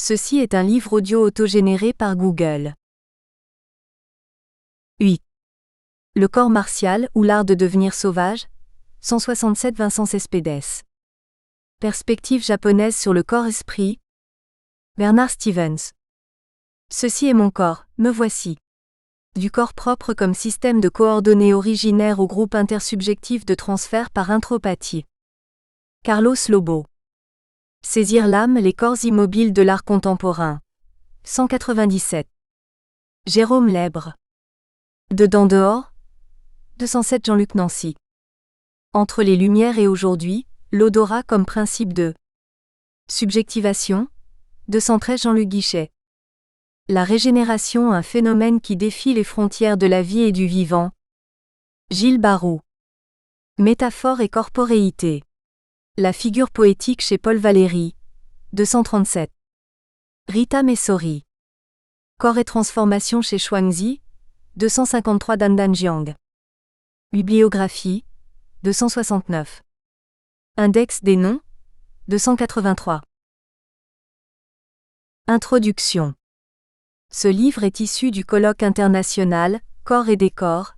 Ceci est un livre audio autogénéré par Google. 8. Le corps martial ou l'art de devenir sauvage, 167 Vincent Cespedes. Perspective japonaise sur le corps-esprit, Bernard Stevens. Ceci est mon corps, me voici. Du corps propre comme système de coordonnées originaire au groupe intersubjectif de transfert par intropathie. Carlos Lobo. Saisir l'âme, les corps immobiles de l'art contemporain. 197. Jérôme Lèbre. Dedans dehors, 207 Jean-Luc Nancy. Entre les Lumières et aujourd'hui, l'odorat comme principe de subjectivation, 213 Jean-Luc Guichet. La régénération, un phénomène qui défie les frontières de la vie et du vivant. Gilles Barroux. Métaphore et corporéité. La figure poétique chez Paul Valéry, 237. Rita Messori. Corps et transformation chez Chuangzi, 253 Dandan Jiang. Bibliographie, 269. Index des noms, 283. Introduction. Ce livre est issu du colloque international « Corps et décor »,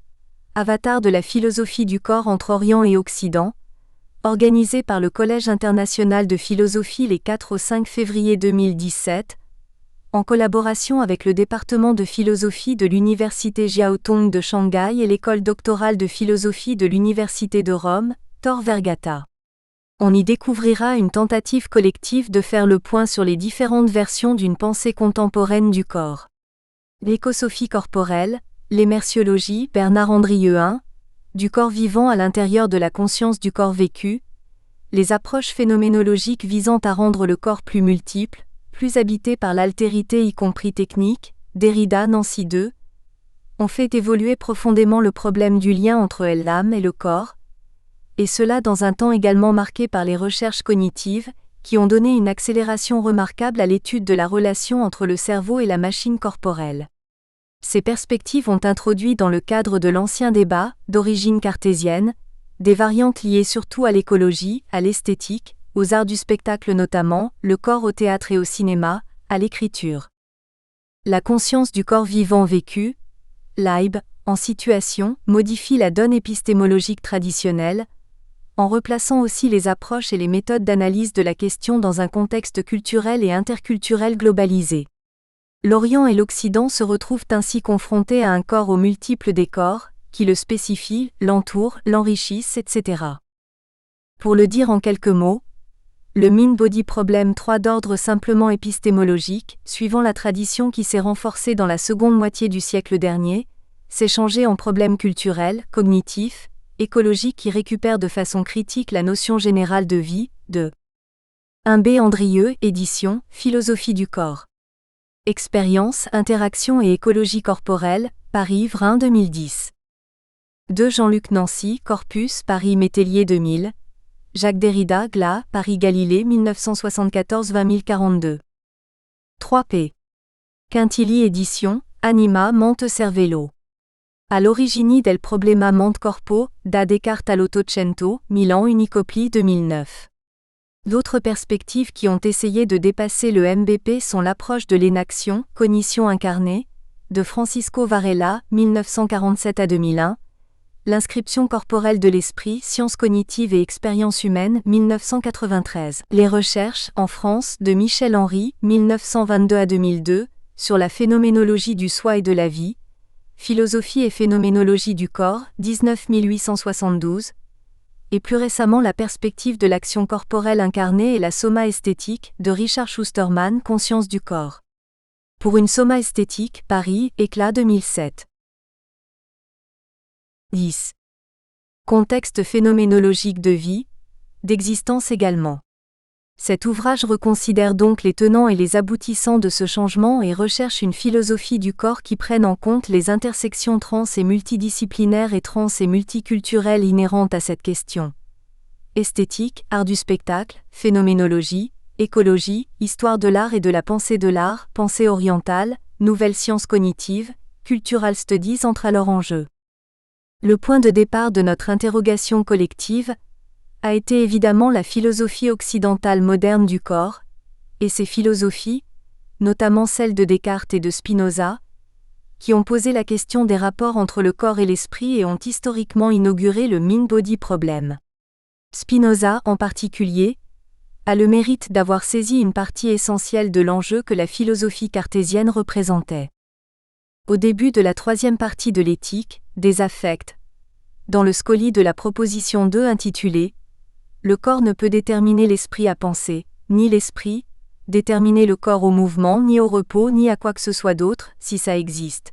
avatar de la philosophie du corps entre Orient et Occident, organisé par le Collège international de philosophie les 4 au 5 février 2017, en collaboration avec le département de philosophie de l'Université Jiao Tong de Shanghai et l'école doctorale de philosophie de l'Université de Rome, Tor Vergata. On y découvrira une tentative collective de faire le point sur les différentes versions d'une pensée contemporaine du corps. L'écosophie corporelle, l'émerciologie, Bernard Andrieux 1, du corps vivant à l'intérieur de la conscience du corps vécu, les approches phénoménologiques visant à rendre le corps plus multiple, plus habité par l'altérité y compris technique, Derrida Nancy 2, ont fait évoluer profondément le problème du lien entre l'âme et le corps, et cela dans un temps également marqué par les recherches cognitives, qui ont donné une accélération remarquable à l'étude de la relation entre le cerveau et la machine corporelle. Ces perspectives ont introduit dans le cadre de l'ancien débat, d'origine cartésienne, des variantes liées surtout à l'écologie, à l'esthétique, aux arts du spectacle notamment, le corps au théâtre et au cinéma, à l'écriture. La conscience du corps vivant vécu, Leib, en situation, modifie la donne épistémologique traditionnelle, en replaçant aussi les approches et les méthodes d'analyse de la question dans un contexte culturel et interculturel globalisé. L'Orient et l'Occident se retrouvent ainsi confrontés à un corps aux multiples décors, qui le spécifient, l'entourent, l'enrichissent, etc. Pour le dire en quelques mots, le Mind-Body Problem 3 d'ordre simplement épistémologique, suivant la tradition qui s'est renforcée dans la seconde moitié du siècle dernier, s'est changé en problème culturel, cognitif, écologique qui récupère de façon critique la notion générale de vie, de 1B Andrieux, édition, Philosophie du corps. Expérience, interaction et écologie corporelle, Paris Vrin 2010. 2 Jean-Luc Nancy, Corpus, Paris Métellier 2000. Jacques Derrida, Glas, Paris Galilée 1974 20042. 3p. Quintilli édition, Anima Monte Cervello. À l'origine del problema mente corpo, da Descartes à l'Ottocento, Milan Unicopli 2009. D'autres perspectives qui ont essayé de dépasser le MBP sont l'approche de l'énaction, cognition incarnée, de Francisco Varela, 1947 à 2001, l'inscription corporelle de l'esprit, sciences cognitives et expériences humaines, 1993, les recherches, en France, de Michel Henry, 1922 à 2002, sur la phénoménologie du soi et de la vie, philosophie et phénoménologie du corps, 19872, et plus récemment la perspective de l'action corporelle incarnée et la soma esthétique, de Richard Schusterman, Conscience du corps. Pour une soma esthétique, Paris, Éclat 2007. 10. Contexte phénoménologique de vie, d'existence également. Cet ouvrage reconsidère donc les tenants et les aboutissants de ce changement et recherche une philosophie du corps qui prenne en compte les intersections trans et multidisciplinaires et trans et multiculturelles inhérentes à cette question. Esthétique, art du spectacle, phénoménologie, écologie, histoire de l'art et de la pensée de l'art, pensée orientale, nouvelles sciences cognitives, cultural studies entrent alors en jeu. Le point de départ de notre interrogation collective a été évidemment la philosophie occidentale moderne du corps, et ces philosophies, notamment celles de Descartes et de Spinoza, qui ont posé la question des rapports entre le corps et l'esprit et ont historiquement inauguré le mind-body problem. Spinoza, en particulier, a le mérite d'avoir saisi une partie essentielle de l'enjeu que la philosophie cartésienne représentait. Au début de la troisième partie de l'éthique, des affects, dans le scoli de la proposition 2 intitulée « Le corps ne peut déterminer l'esprit à penser, ni l'esprit, déterminer le corps au mouvement, ni au repos, ni à quoi que ce soit d'autre, si ça existe ».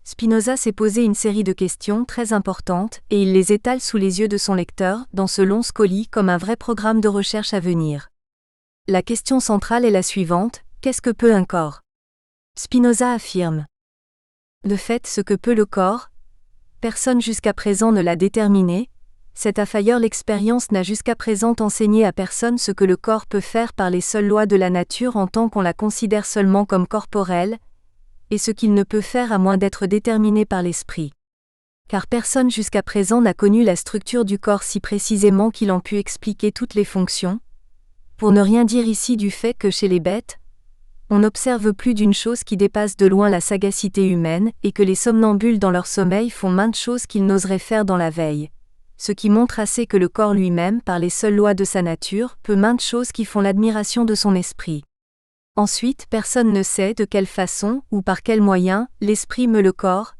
Spinoza s'est posé une série de questions très importantes et il les étale sous les yeux de son lecteur dans ce long scoli comme un vrai programme de recherche à venir. La question centrale est la suivante: qu'est-ce que peut un corps? Spinoza affirme: de fait, ce que peut le corps, personne jusqu'à présent ne l'a déterminé. Cette ailleurs l'expérience n'a jusqu'à présent enseigné à personne ce que le corps peut faire par les seules lois de la nature en tant qu'on la considère seulement comme corporelle, et ce qu'il ne peut faire à moins d'être déterminé par l'esprit. Car personne jusqu'à présent n'a connu la structure du corps si précisément qu'il en pût expliquer toutes les fonctions, pour ne rien dire ici du fait que chez les bêtes, on n'observe plus d'une chose qui dépasse de loin la sagacité humaine et que les somnambules dans leur sommeil font maintes choses qu'ils n'oseraient faire dans la veille, ce qui montre assez que le corps lui-même, par les seules lois de sa nature, peut maintes choses qui font l'admiration de son esprit. Ensuite, personne ne sait de quelle façon, ou par quels moyens, l'esprit meut le corps,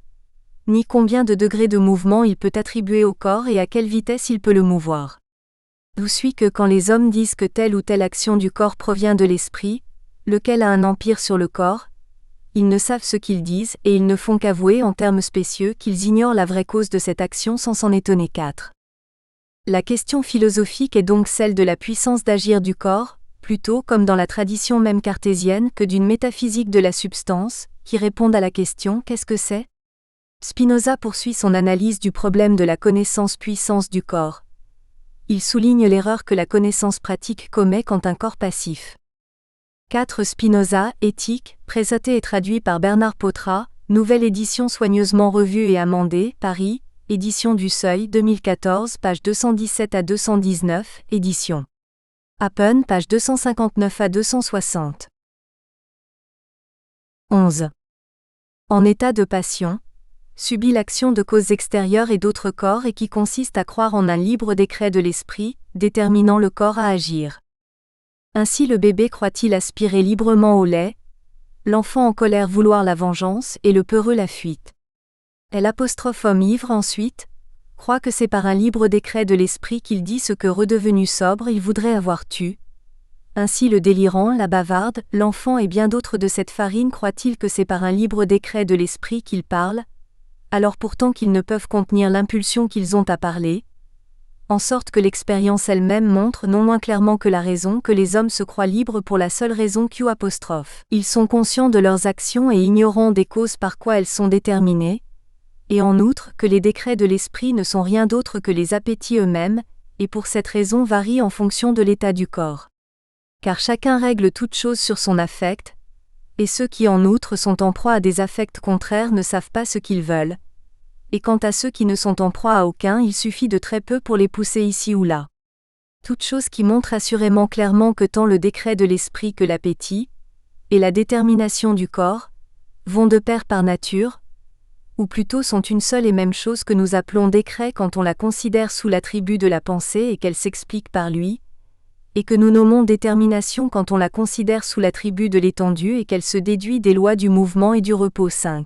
ni combien de degrés de mouvement il peut attribuer au corps et à quelle vitesse il peut le mouvoir. D'où suit que quand les hommes disent que telle ou telle action du corps provient de l'esprit, lequel a un empire sur le corps, ils ne savent ce qu'ils disent et ils ne font qu'avouer en termes spécieux qu'ils ignorent la vraie cause de cette action sans s'en étonner. 4. La question philosophique est donc celle de la puissance d'agir du corps, plutôt comme dans la tradition même cartésienne que d'une métaphysique de la substance, qui répondent à la question « qu'est-ce que c'est ?» Spinoza poursuit son analyse du problème de la connaissance-puissance du corps. Il souligne l'erreur que la connaissance pratique commet quand un corps passif. 4. Spinoza, Éthique, présenté et traduit par Bernard Potra, nouvelle édition soigneusement revue et amendée, Paris, édition du Seuil, 2014, pages 217 à 219, édition Happen, page 259 à 260. 11. En état de passion, subit l'action de causes extérieures et d'autres corps et qui consiste à croire en un libre décret de l'esprit, déterminant le corps à agir. Ainsi le bébé croit-il aspirer librement au lait, l'enfant en colère vouloir la vengeance et le peureux la fuite. L'homme ivre ensuite croit que c'est par un libre décret de l'esprit qu'il dit ce que redevenu sobre il voudrait avoir tu. Ainsi le délirant, la bavarde, l'enfant et bien d'autres de cette farine croient-ils que c'est par un libre décret de l'esprit qu'ils parlent, alors pourtant qu'ils ne peuvent contenir l'impulsion qu'ils ont à parler, en sorte que l'expérience elle-même montre non moins clairement que la raison que les hommes se croient libres pour la seule raison Q'. Ils sont conscients de leurs actions et ignorants des causes par quoi elles sont déterminées, et en outre que les décrets de l'esprit ne sont rien d'autre que les appétits eux-mêmes, et pour cette raison varient en fonction de l'état du corps. Car chacun règle toute chose sur son affect, et ceux qui en outre sont en proie à des affects contraires ne savent pas ce qu'ils veulent, et quant à ceux qui ne sont en proie à aucun, il suffit de très peu pour les pousser ici ou là. Toute chose qui montre assurément clairement que tant le décret de l'esprit que l'appétit, et la détermination du corps, vont de pair par nature, ou plutôt sont une seule et même chose que nous appelons décret quand on la considère sous l'attribut de la pensée et qu'elle s'explique par lui, et que nous nommons détermination quand on la considère sous l'attribut de l'étendue et qu'elle se déduit des lois du mouvement et du repos. 5.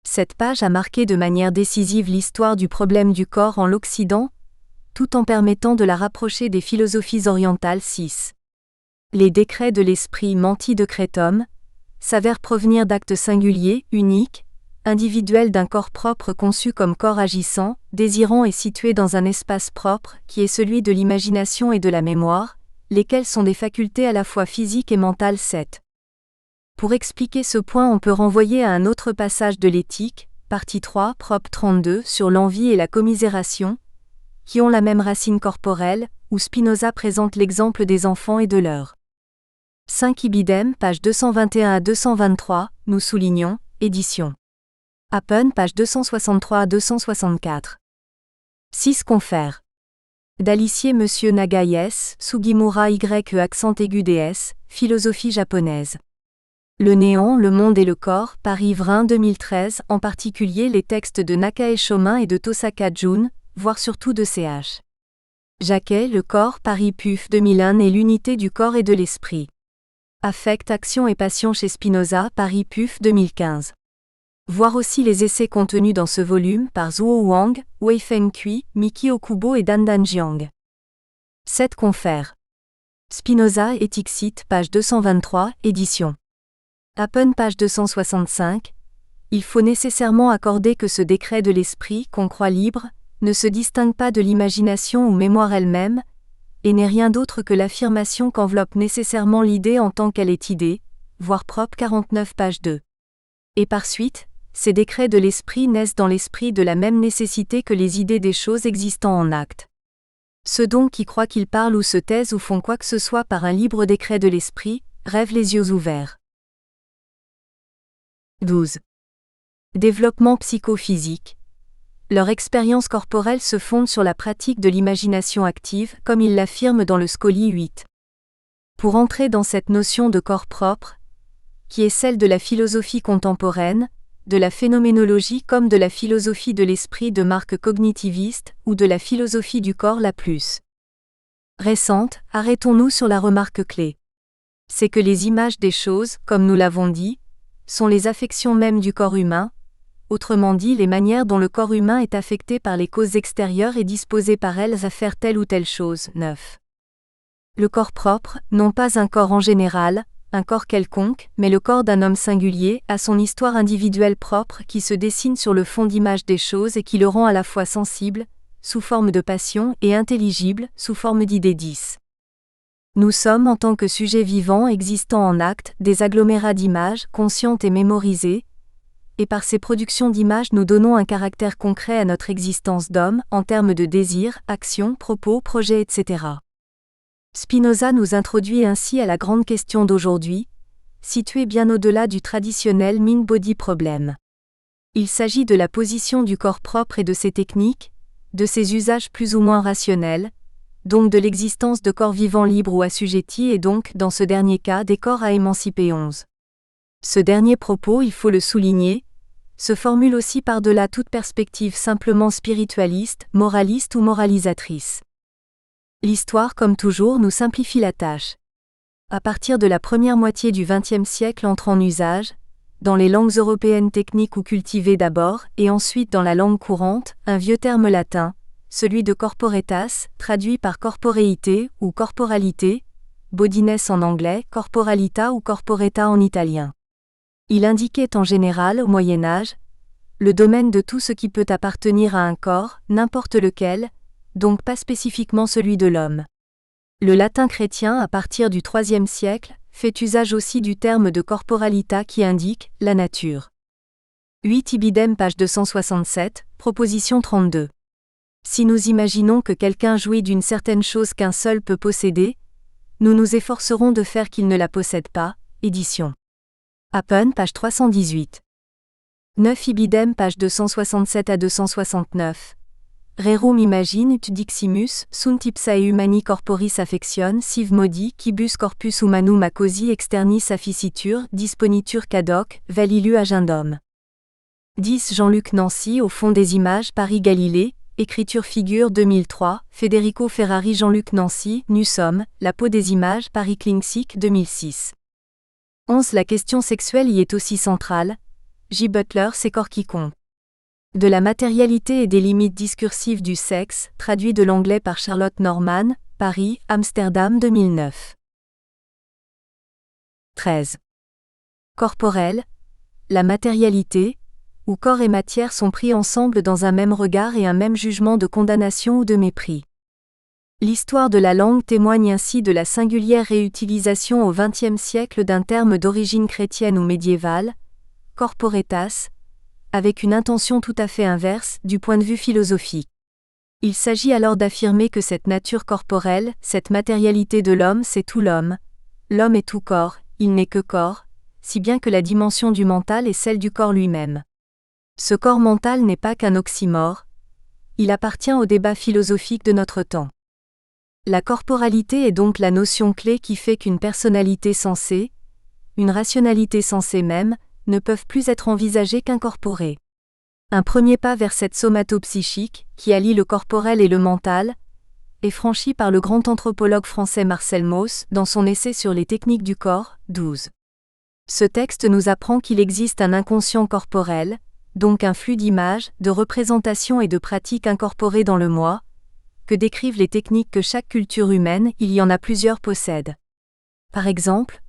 Cette page a marqué de manière décisive l'histoire du problème du corps en l'Occident, tout en permettant de la rapprocher des philosophies orientales. 6. Les décrets de l'esprit menti de Crétum s'avèrent provenir d'actes singuliers, uniques, individuels d'un corps propre conçu comme corps agissant, désirant et situé dans un espace propre, qui est celui de l'imagination et de la mémoire, lesquelles sont des facultés à la fois physiques et mentales. 7. Pour expliquer ce point, on peut renvoyer à un autre passage de l'Éthique, partie 3, prop 32, sur l'envie et la commisération, qui ont la même racine corporelle, où Spinoza présente l'exemple des enfants et de leurs 5 ibidem, page 221 à 223, nous soulignons, édition Happen, page 263 à 264. 6. Confère. D'Alicier Monsieur Nagai S, Sugimura Y accent aigu DS, philosophie japonaise. Le néant, le monde et le corps, Paris Vrin 2013, en particulier les textes de Nakae Shomin et de Tosaka Jun, voire surtout de Ch. Jacquet, Le corps, Paris Puf 2001 et l'unité du corps et de l'esprit. Affect, action et passion chez Spinoza, Paris Puf 2015. Voir aussi les essais contenus dans ce volume par Zhuo Wang, Weifeng Cui, Miki Okubo et Dandan Jiang. 7 confères. Spinoza et Tixit, page 223, édition. Appen, page 265. Il faut nécessairement accorder que ce décret de l'esprit, qu'on croit libre, ne se distingue pas de l'imagination ou mémoire elle-même, et n'est rien d'autre que l'affirmation qu'enveloppe nécessairement l'idée en tant qu'elle est idée, voire propre 49 page 2. Et par suite, ces décrets de l'esprit naissent dans l'esprit de la même nécessité que les idées des choses existant en acte. Ceux donc qui croient qu'ils parlent ou se taisent ou font quoi que ce soit par un libre décret de l'esprit, rêvent les yeux ouverts. 12. Développement psychophysique. Leur expérience corporelle se fonde sur la pratique de l'imagination active, comme il l'affirme dans le Scoli 8. Pour entrer dans cette notion de corps propre, qui est celle de la philosophie contemporaine, de la phénoménologie comme de la philosophie de l'esprit de marque cognitiviste, ou de la philosophie du corps la plus récente, arrêtons-nous sur la remarque clé. C'est que les images des choses, comme nous l'avons dit, sont les affections mêmes du corps humain, autrement dit les manières dont le corps humain est affecté par les causes extérieures et disposé par elles à faire telle ou telle chose. 9. Le corps propre, non pas un corps en général, un corps quelconque, mais le corps d'un homme singulier, a son histoire individuelle propre qui se dessine sur le fond d'images des choses et qui le rend à la fois sensible, sous forme de passion, et intelligible, sous forme d'idées 10. Nous sommes en tant que sujets vivants existant en acte, des agglomérats d'images, conscientes et mémorisées, et par ces productions d'images nous donnons un caractère concret à notre existence d'homme, en termes de désir, action, propos, projets, etc. Spinoza nous introduit ainsi à la grande question d'aujourd'hui, située bien au-delà du traditionnel mind-body problem. Il s'agit de la position du corps propre et de ses techniques, de ses usages plus ou moins rationnels, donc de l'existence de corps vivants libres ou assujettis et donc, dans ce dernier cas, des corps à émanciper 11. Ce dernier propos, il faut le souligner, se formule aussi par-delà toute perspective simplement spiritualiste, moraliste ou moralisatrice. L'histoire, comme toujours, nous simplifie la tâche. À partir de la première moitié du XXe siècle entre en usage, dans les langues européennes techniques ou cultivées d'abord, et ensuite dans la langue courante, un vieux terme latin, celui de corporetas, traduit par corporeité ou corporalité, bodiness en anglais, corporalita ou corporeta en italien. Il indiquait en général, au Moyen Âge, le domaine de tout ce qui peut appartenir à un corps, n'importe lequel, donc pas spécifiquement celui de l'homme. Le latin chrétien à partir du IIIe siècle, fait usage aussi du terme de corporalita qui indique la nature. 8 Ibidem page 267, proposition 32. Si nous imaginons que quelqu'un jouit d'une certaine chose qu'un seul peut posséder, nous nous efforcerons de faire qu'il ne la possède pas, édition. Appen, page 318. 9 Ibidem page 267 à 269. Rerum imagine ut diximus, sunt ipsae humani corporis affection sive modi, quibus corpus humanum accosi externis afficitur, disponitur cadoc, vel illu agendum. 10 Jean-Luc Nancy au fond des images Paris Galilée, écriture figure 2003, Federico Ferrari Jean-Luc Nancy, Nussom, La peau des images Paris Klingsik 2006. 11 La question sexuelle y est aussi centrale. J. Butler C'est corps qui compte. De la matérialité et des limites discursives du sexe, traduit de l'anglais par Charlotte Norman, Paris, Amsterdam 2009. 13. Corporel. La matérialité, où corps et matière sont pris ensemble dans un même regard et un même jugement de condamnation ou de mépris. L'histoire de la langue témoigne ainsi de la singulière réutilisation au XXe siècle d'un terme d'origine chrétienne ou médiévale, corporetas, avec une intention tout à fait inverse du point de vue philosophique. Il s'agit alors d'affirmer que cette nature corporelle, cette matérialité de l'homme, c'est tout l'homme. L'homme est tout corps, il n'est que corps, si bien que la dimension du mental est celle du corps lui-même. Ce corps mental n'est pas qu'un oxymore, il appartient au débat philosophique de notre temps. La corporalité est donc la notion clé qui fait qu'une personnalité sensée, une rationalité sensée même, ne peuvent plus être envisagées qu'incorporées. Un premier pas vers cette somato-psychique, qui allie le corporel et le mental, est franchi par le grand anthropologue français Marcel Mauss dans son essai sur les techniques du corps, 12. Ce texte nous apprend qu'il existe un inconscient corporel, donc un flux d'images, de représentations et de pratiques incorporées dans le moi, que décrivent les techniques que chaque culture humaine, il y en a plusieurs, possède. Par exemple,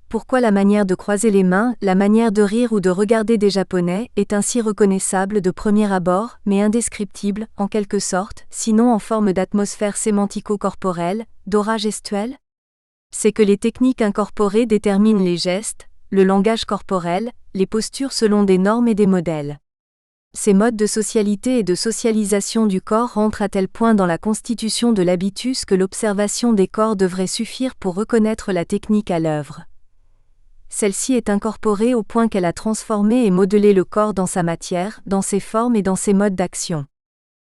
pourquoi la manière de croiser les mains, la manière de rire ou de regarder des Japonais est ainsi reconnaissable de premier abord, mais indescriptible, en quelque sorte, sinon en forme d'atmosphère sémantico-corporelle, d'aura gestuelle? C'est que les techniques incorporées déterminent les gestes, le langage corporel, les postures selon des normes et des modèles. Ces modes de socialité et de socialisation du corps rentrent à tel point dans la constitution de l'habitus que l'observation des corps devrait suffire pour reconnaître la technique à l'œuvre. Celle-ci est incorporée au point qu'elle a transformé et modelé le corps dans sa matière, dans ses formes et dans ses modes d'action.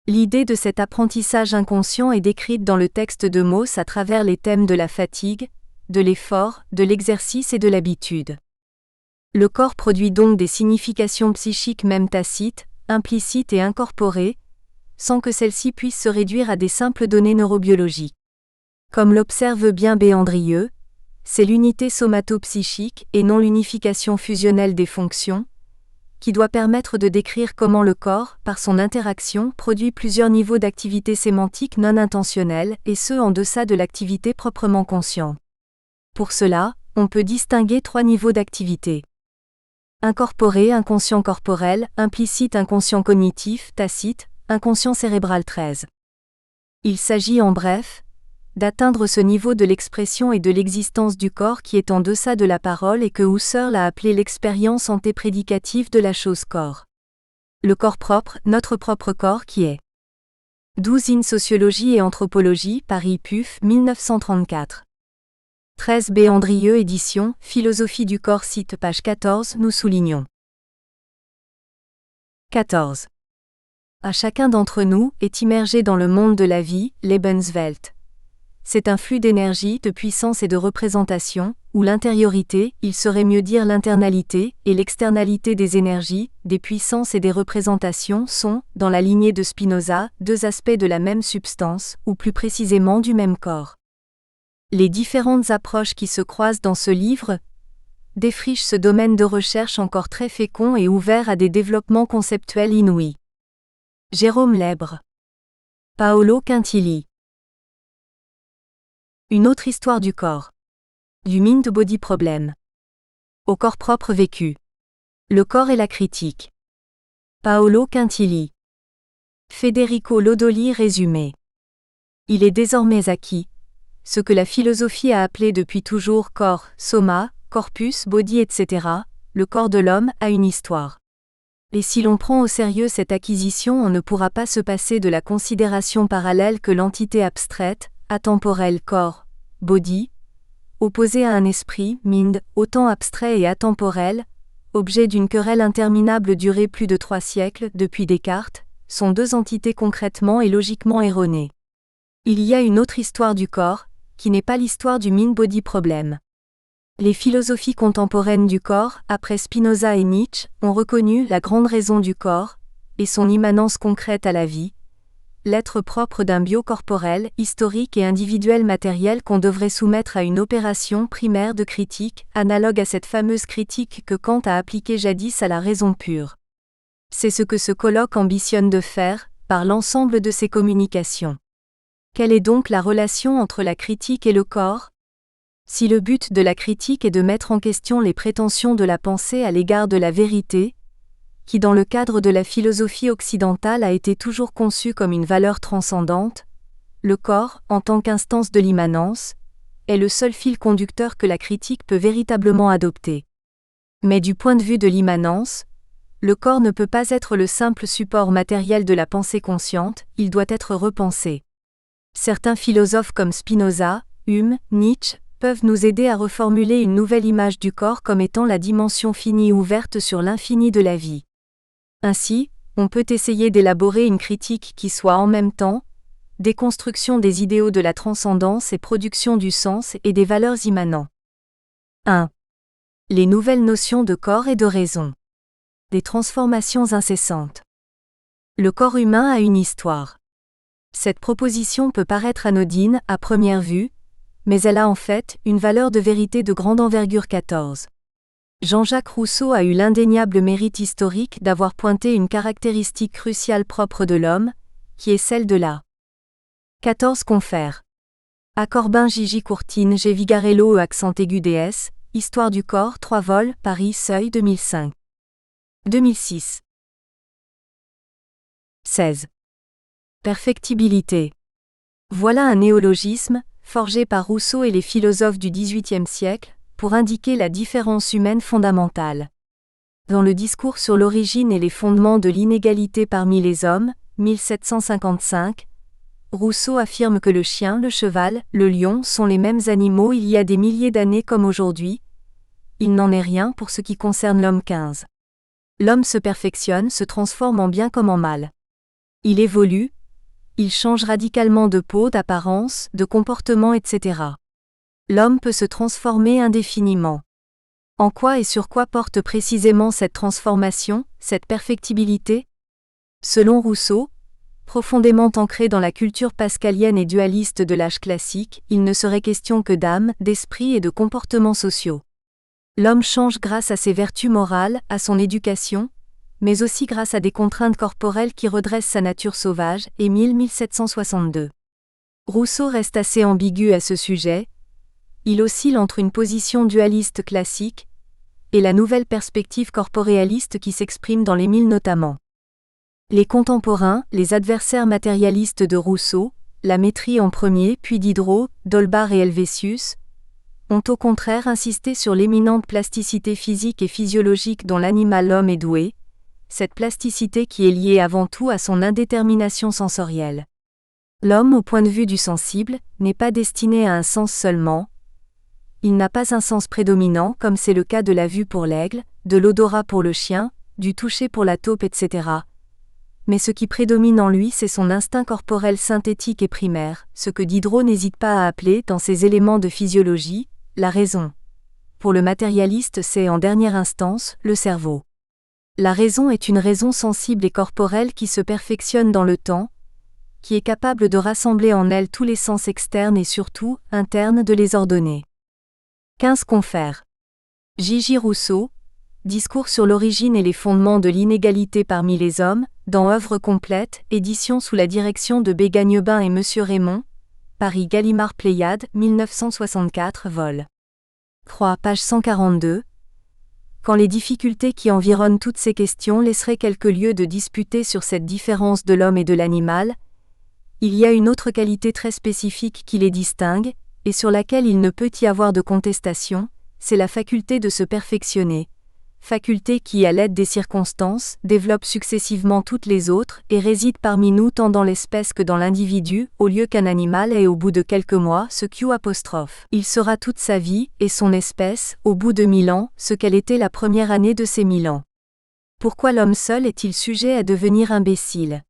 L'idée de cet apprentissage inconscient est décrite dans le texte de Mauss à travers les thèmes de la fatigue, de l'effort, de l'exercice et de l'habitude. Le corps produit donc des significations psychiques même tacites, implicites et incorporées, sans que celles-ci puissent se réduire à des simples données neurobiologiques. Comme l'observe bien Béandrieux, c'est l'unité somato-psychique et non l'unification fusionnelle des fonctions, qui doit permettre de décrire comment le corps, par son interaction, produit plusieurs niveaux d'activité sémantique non intentionnelle, et ce en deçà de l'activité proprement consciente. Pour cela, on peut distinguer 3 niveaux d'activité. Incorporé, inconscient corporel, implicite, inconscient cognitif, tacite, inconscient cérébral 13. Il s'agit en bref, d'atteindre ce niveau de l'expression et de l'existence du corps qui est en deçà de la parole et que Husserl a appelé l'expérience antéprédicative de la chose corps. Le corps propre, notre propre corps qui est. 12 in Sociologie et Anthropologie, Paris PUF, 1934. 13 Béandrieux édition, Philosophie du corps site page 14, nous soulignons. 14. À chacun d'entre nous est immergé dans le monde de la vie, Lebenswelt. C'est un flux d'énergie, de puissance et de représentation, où l'intériorité, il serait mieux dire l'internalité, et l'externalité des énergies, des puissances et des représentations sont, dans la lignée de Spinoza, 2 aspects de la même substance, ou plus précisément du même corps. Les différentes approches qui se croisent dans ce livre défrichent ce domaine de recherche encore très fécond et ouvert à des développements conceptuels inouïs. Jérôme Lèbre. Paolo Quintilli. Une autre histoire du corps. Du mind-body problem. Au corps propre vécu. Le corps et la critique. Paolo Quintilli. Federico Lodoli résumé. Il est désormais acquis, ce que la philosophie a appelé depuis toujours corps, soma, corpus, body, etc., le corps de l'homme a une histoire. Et si l'on prend au sérieux cette acquisition, on ne pourra pas se passer de la considération parallèle que l'entité abstraite, atemporelle corps, body, opposée à un esprit, mind, autant abstrait et atemporel, objet d'une querelle interminable durée plus de 3 siècles, depuis Descartes, sont 2 entités concrètement et logiquement erronées. Il y a une autre histoire du corps, qui n'est pas l'histoire du mind-body problem. Les philosophies contemporaines du corps, après Spinoza et Nietzsche, ont reconnu la grande raison du corps, et son immanence concrète à la vie, l'être propre d'un biocorporel, historique et individuel matériel qu'on devrait soumettre à une opération primaire de critique, analogue à cette fameuse critique que Kant a appliquée jadis à la raison pure. C'est ce que ce colloque ambitionne de faire, par l'ensemble de ses communications. Quelle est donc la relation entre la critique et le corps ? Si le but de la critique est de mettre en question les prétentions de la pensée à l'égard de la vérité, qui dans le cadre de la philosophie occidentale a été toujours conçue comme une valeur transcendante, le corps, en tant qu'instance de l'immanence, est le seul fil conducteur que la critique peut véritablement adopter. Mais du point de vue de l'immanence, le corps ne peut pas être le simple support matériel de la pensée consciente, il doit être repensé. Certains philosophes comme Spinoza, Hume, Nietzsche, peuvent nous aider à reformuler une nouvelle image du corps comme étant la dimension finie ouverte sur l'infini de la vie. Ainsi, on peut essayer d'élaborer une critique qui soit en même temps déconstruction des idéaux de la transcendance et production du sens et des valeurs immanents. 1. Les nouvelles notions de corps et de raison. Des transformations incessantes. Le corps humain a une histoire. Cette proposition peut paraître anodine à première vue, mais elle a en fait une valeur de vérité de grande envergure. 14. Jean-Jacques Rousseau a eu l'indéniable mérite historique d'avoir pointé une caractéristique cruciale propre de l'homme, qui est celle de la 14 confère. A Corbin Gigi Courtine G. Vigarello accent aigu DS, Histoire du corps 3 vols, Paris Seuil 2005. 2006. 16. Perfectibilité. Voilà un néologisme, forgé par Rousseau et les philosophes du XVIIIe siècle, pour indiquer la différence humaine fondamentale. Dans le discours sur l'origine et les fondements de l'inégalité parmi les hommes, 1755, Rousseau affirme que le chien, le cheval, le lion sont les mêmes animaux il y a des milliers d'années comme aujourd'hui. Il n'en est rien pour ce qui concerne l'homme. 15. L'homme se perfectionne, se transforme en bien comme en mal. Il évolue, il change radicalement de peau, d'apparence, de comportement, etc. L'homme peut se transformer indéfiniment. En quoi et sur quoi porte précisément cette transformation, cette perfectibilité ? Selon Rousseau, profondément ancré dans la culture pascalienne et dualiste de l'âge classique, il ne serait question que d'âme, d'esprit et de comportements sociaux. L'homme change grâce à ses vertus morales, à son éducation, mais aussi grâce à des contraintes corporelles qui redressent sa nature sauvage. Émile 1762. Rousseau reste assez ambigu à ce sujet. Il oscille entre une position dualiste classique et la nouvelle perspective corporéaliste qui s'exprime dans l'Émile notamment. Les contemporains, les adversaires matérialistes de Rousseau, la Métrie en premier, puis Diderot, Dolbar et Helvétius, ont au contraire insisté sur l'éminente plasticité physique et physiologique dont l'animal homme est doué, cette plasticité qui est liée avant tout à son indétermination sensorielle. L'homme, au point de vue du sensible, n'est pas destiné à un sens seulement. Il n'a pas un sens prédominant comme c'est le cas de la vue pour l'aigle, de l'odorat pour le chien, du toucher pour la taupe, etc. Mais ce qui prédomine en lui, c'est son instinct corporel synthétique et primaire, ce que Diderot n'hésite pas à appeler, dans ses éléments de physiologie, la raison. Pour le matérialiste, c'est en dernière instance, le cerveau. La raison est une raison sensible et corporelle qui se perfectionne dans le temps, qui est capable de rassembler en elle tous les sens externes et surtout, internes de les ordonner. 15 confère. Gigi Rousseau, Discours sur l'origine et les fondements de l'inégalité parmi les hommes, dans Œuvre complète, édition sous la direction de B. Gagnebin et M. Raymond, Paris Gallimard Pléiade, 1964 vol. 3 page 142. Quand les difficultés qui environnent toutes ces questions laisseraient quelques lieux de disputer sur cette différence de l'homme et de l'animal, il y a une autre qualité très spécifique qui les distingue, et sur laquelle il ne peut y avoir de contestation, c'est la faculté de se perfectionner, faculté qui, à l'aide des circonstances, développe successivement toutes les autres et réside parmi nous tant dans l'espèce que dans l'individu, au lieu qu'un animal ait au bout de quelques mois ce Q'. Il sera toute sa vie, et son espèce, au bout de 1000 ans, ce qu'elle était la première année de ces 1000 ans. Pourquoi l'homme seul est-il sujet à devenir imbécile ?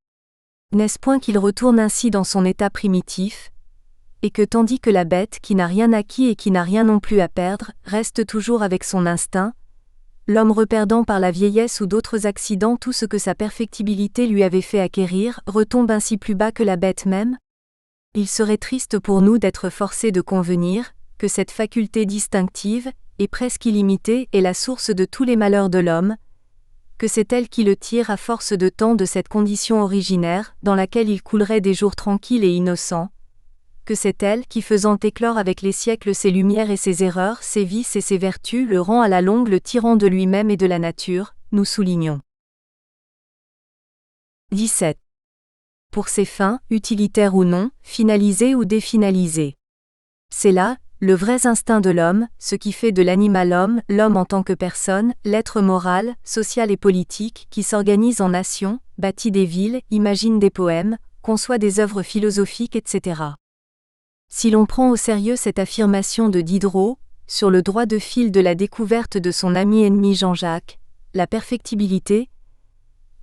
N'est-ce point qu'il retourne ainsi dans son état primitif, et que tandis que la bête qui n'a rien acquis et qui n'a rien non plus à perdre, reste toujours avec son instinct, l'homme reperdant par la vieillesse ou d'autres accidents tout ce que sa perfectibilité lui avait fait acquérir, retombe ainsi plus bas que la bête même ? Il serait triste pour nous d'être forcés de convenir que cette faculté distinctive, et presque illimitée, est la source de tous les malheurs de l'homme, que c'est elle qui le tire à force de temps de cette condition originaire, dans laquelle il coulerait des jours tranquilles et innocents, que c'est elle qui, faisant éclore avec les siècles ses lumières et ses erreurs, ses vices et ses vertus, le rend à la longue le tyran de lui-même et de la nature, nous soulignons. 17. Pour ses fins, utilitaires ou non, finalisées ou définalisées. C'est là, le vrai instinct de l'homme, ce qui fait de l'animal homme, l'homme en tant que personne, l'être moral, social et politique, qui s'organise en nation, bâtit des villes, imagine des poèmes, conçoit des œuvres philosophiques, etc. Si l'on prend au sérieux cette affirmation de Diderot, sur le droit de fil de la découverte de son ami ennemi Jean-Jacques, la perfectibilité,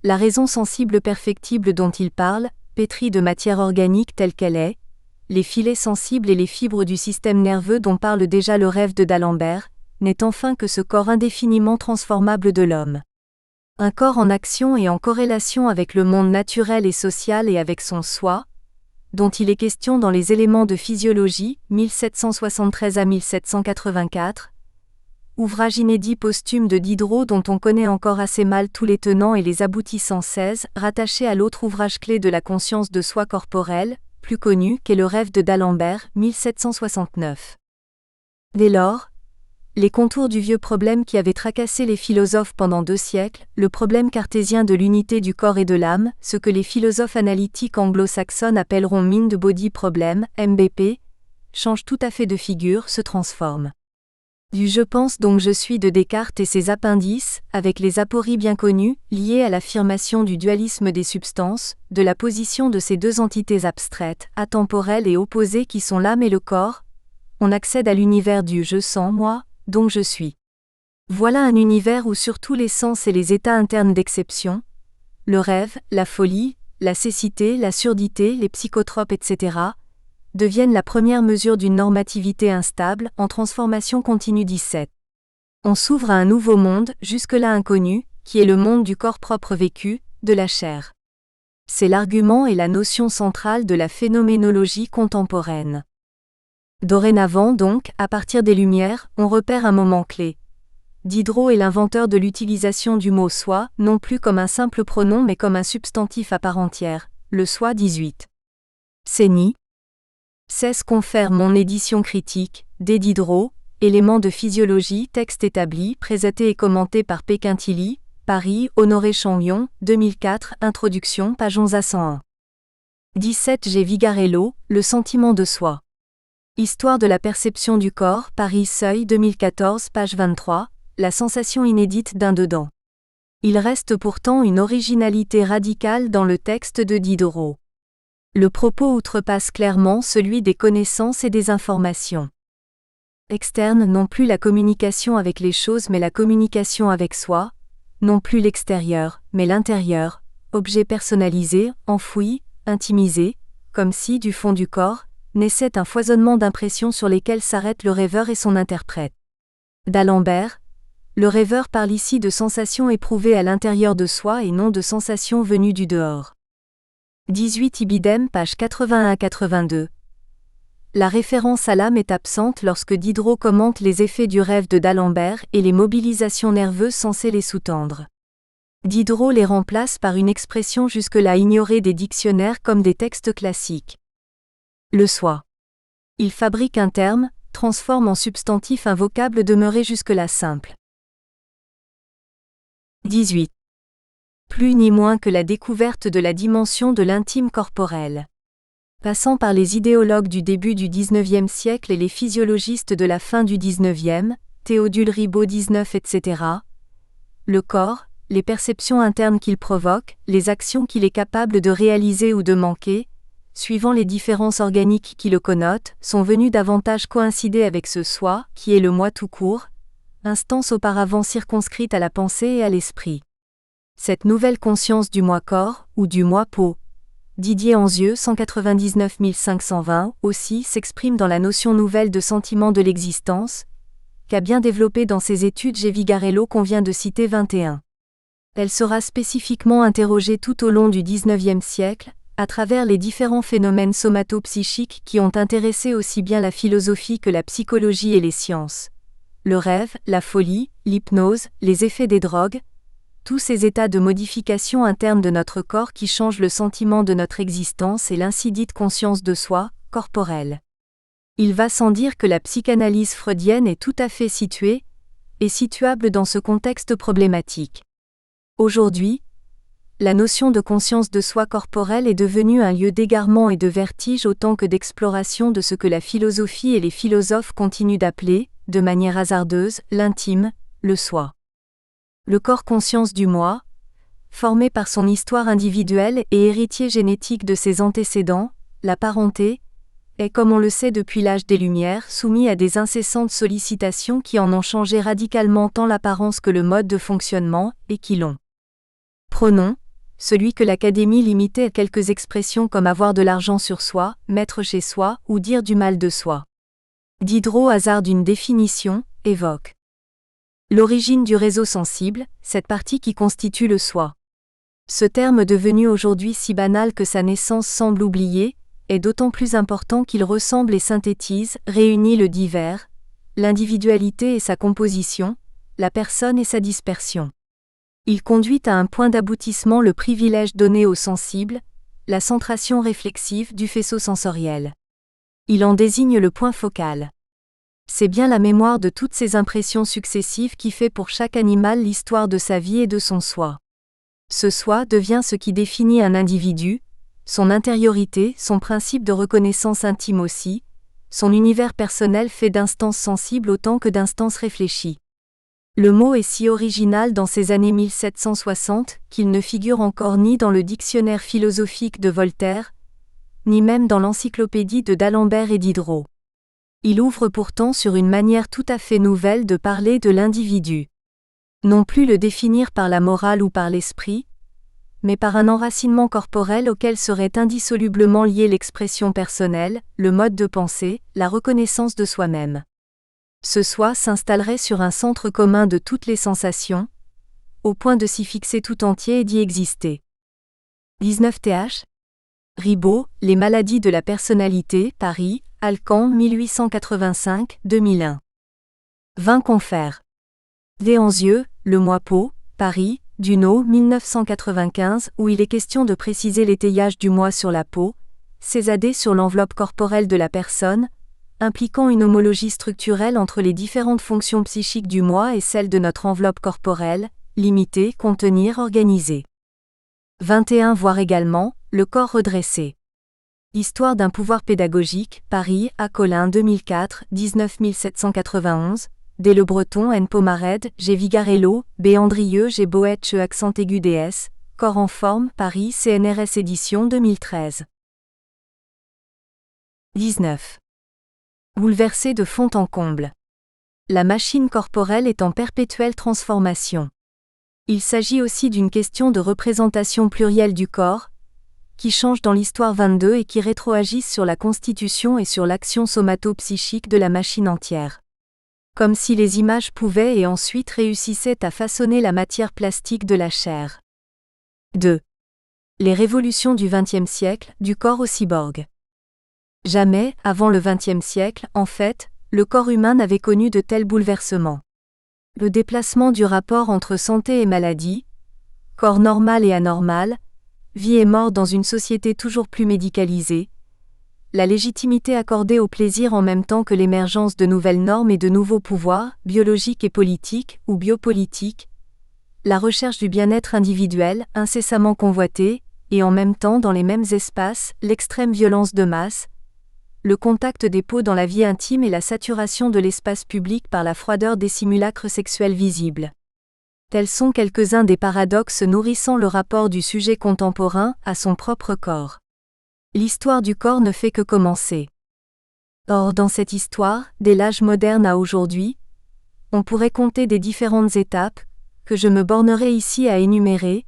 la raison sensible perfectible dont il parle, pétrie de matière organique telle qu'elle est, les filets sensibles et les fibres du système nerveux dont parle déjà le rêve de d'Alembert, n'est enfin que ce corps indéfiniment transformable de l'homme. Un corps en action et en corrélation avec le monde naturel et social et avec son soi, dont il est question dans les éléments de physiologie, 1773 à 1784, ouvrage inédit posthume de Diderot dont on connaît encore assez mal tous les tenants et les aboutissants, 16, rattaché à l'autre ouvrage clé de la conscience de soi corporelle, plus connu qu'est le rêve de d'Alembert, 1769. Dès lors, les contours du vieux problème qui avait tracassé les philosophes pendant 2 siècles, le problème cartésien de l'unité du corps et de l'âme, ce que les philosophes analytiques anglo-saxons appelleront Mind Body Problem, MBP, change tout à fait de figure, se transforme. Du je pense donc je suis de Descartes et ses appendices, avec les apories bien connues, liées à l'affirmation du dualisme des substances, de la position de ces deux entités abstraites, atemporelles et opposées qui sont l'âme et le corps, on accède à l'univers du je sens moi, donc je suis. Voilà un univers où sur tous les sens et les états internes d'exception, le rêve, la folie, la cécité, la surdité, les psychotropes, etc., deviennent la première mesure d'une normativité instable, en transformation continue. 17. On s'ouvre à un nouveau monde, jusque-là inconnu, qui est le monde du corps propre vécu, de la chair. C'est l'argument et la notion centrale de la phénoménologie contemporaine. Dorénavant donc, à partir des Lumières, on repère un moment clé. Diderot est l'inventeur de l'utilisation du mot soi, non plus comme un simple pronom mais comme un substantif à part entière, le soi. 18. Sénie. 16 confère mon édition critique, des Diderot, éléments de physiologie, texte établi, présenté et commenté par Pékin Tilly, Paris, Honoré Champion, 2004, introduction, page 11 à 101. 17 G. Vigarello, le sentiment de soi. Histoire de la perception du corps, Paris Seuil, 2014, page 23, la sensation inédite d'un dedans. Il reste pourtant une originalité radicale dans le texte de Diderot. Le propos outrepasse clairement celui des connaissances et des informations. Externe non plus la communication avec les choses mais la communication avec soi, non plus l'extérieur, mais l'intérieur, objet personnalisé, enfoui, intimisé, comme si, du fond du corps, naissait un foisonnement d'impressions sur lesquelles s'arrête le rêveur et son interprète. D'Alembert, le rêveur parle ici de sensations éprouvées à l'intérieur de soi et non de sensations venues du dehors. 18 Ibidem, page 81 à 82. La référence à l'âme est absente lorsque Diderot commente les effets du rêve de d'Alembert et les mobilisations nerveuses censées les sous-tendre. Diderot les remplace par une expression jusque-là ignorée des dictionnaires comme des textes classiques. Le soi. Il fabrique un terme, transforme en substantif un vocable demeuré jusque-là simple. 18. Plus ni moins que la découverte de la dimension de l'intime corporel. Passant par les idéologues du début du XIXe siècle et les physiologistes de la fin du XIXe, Théodule Ribot 19, etc., le corps, les perceptions internes qu'il provoque, les actions qu'il est capable de réaliser ou de manquer, suivant les différences organiques qui le connotent, sont venus davantage coïncider avec ce soi, qui est le moi tout court, instance auparavant circonscrite à la pensée et à l'esprit. Cette nouvelle conscience du moi-corps, ou du moi-peau, Didier Anzieux 199 520, aussi s'exprime dans la notion nouvelle de sentiment de l'existence, qu'a bien développé dans ses études G. Vigarello qu'on vient de citer 21. Elle sera spécifiquement interrogée tout au long du XIXe siècle, à travers les différents phénomènes somato-psychiques qui ont intéressé aussi bien la philosophie que la psychologie et les sciences. Le rêve, la folie, l'hypnose, les effets des drogues, tous ces états de modification interne de notre corps qui changent le sentiment de notre existence et l'ainsi dite conscience de soi, corporelle. Il va sans dire que la psychanalyse freudienne est tout à fait située, et situable dans ce contexte problématique. Aujourd'hui, la notion de conscience de soi corporelle est devenue un lieu d'égarement et de vertige autant que d'exploration de ce que la philosophie et les philosophes continuent d'appeler, de manière hasardeuse, l'intime, le soi. Le corps conscience du moi, formé par son histoire individuelle et héritier génétique de ses antécédents, la parenté, est, comme on le sait depuis l'âge des Lumières, soumis à des incessantes sollicitations qui en ont changé radicalement tant l'apparence que le mode de fonctionnement, et qui l'ont. Pronom, celui que l'Académie limitait à quelques expressions comme avoir de l'argent sur soi, mettre chez soi, ou dire du mal de soi. Diderot hasarde une définition, évoque L'origine du réseau sensible, cette partie qui constitue le soi. Ce terme devenu aujourd'hui si banal que sa naissance semble oubliée, est d'autant plus important qu'il ressemble et synthétise, réunit le divers, l'individualité et sa composition, la personne et sa dispersion. Il conduit à un point d'aboutissement le privilège donné au sensible, la centration réflexive du faisceau sensoriel. Il en désigne le point focal. C'est bien la mémoire de toutes ces impressions successives qui fait pour chaque animal l'histoire de sa vie et de son soi. Ce soi devient ce qui définit un individu, son intériorité, son principe de reconnaissance intime aussi, son univers personnel fait d'instances sensibles autant que d'instances réfléchies. Le mot est si original dans ces années 1760 qu'il ne figure encore ni dans le dictionnaire philosophique de Voltaire, ni même dans l'encyclopédie de d'Alembert et Diderot. Il ouvre pourtant sur une manière tout à fait nouvelle de parler de l'individu. Non plus le définir par la morale ou par l'esprit, mais par un enracinement corporel auquel serait indissolublement liée l'expression personnelle, le mode de pensée, la reconnaissance de soi-même. Ce soi s'installerait sur un centre commun de toutes les sensations, au point de s'y fixer tout entier et d'y exister. 19 th. Ribot, Les maladies de la personnalité, Paris, Alcan 1885-2001. 20 Confères. Desanzieux, Le Moi-Peau, Paris, Duno 1995 où il est question de préciser l'étayage du moi sur la peau, Cézadé sur l'enveloppe corporelle de la personne, impliquant une homologie structurelle entre les différentes fonctions psychiques du moi et celles de notre enveloppe corporelle, limiter, contenir, organiser. 21 Voir également, Le corps redressé. Histoire d'un pouvoir pédagogique, Paris, Acolin 2004, 19791, D. Le Breton N. Pomared, G. Vigarello, B. Andrieux G. Boetche accent aigu DS, Corps en forme, Paris, CNRS édition 2013. 19. Bouleversé de fond en comble. La machine corporelle est en perpétuelle transformation. Il s'agit aussi d'une question de représentation plurielle du corps, qui change dans l'histoire 22 et qui rétroagissent sur la constitution et sur l'action somato-psychique de la machine entière. Comme si les images pouvaient et ensuite réussissaient à façonner la matière plastique de la chair. 2. Les révolutions du XXe siècle, du corps au cyborg. Jamais, avant le XXe siècle, en fait, le corps humain n'avait connu de tels bouleversements. Le déplacement du rapport entre santé et maladie, corps normal et anormal, vie et mort dans une société toujours plus médicalisée, la légitimité accordée au plaisir en même temps que l'émergence de nouvelles normes et de nouveaux pouvoirs, biologiques et politiques, ou biopolitiques, la recherche du bien-être individuel, incessamment convoitée, et en même temps dans les mêmes espaces, l'extrême violence de masse, le contact des peaux dans la vie intime et la saturation de l'espace public par la froideur des simulacres sexuels visibles. Tels sont quelques-uns des paradoxes nourrissant le rapport du sujet contemporain à son propre corps. L'histoire du corps ne fait que commencer. Or, dans cette histoire, dès l'âge moderne à aujourd'hui, on pourrait compter des différentes étapes, que je me bornerai ici à énumérer,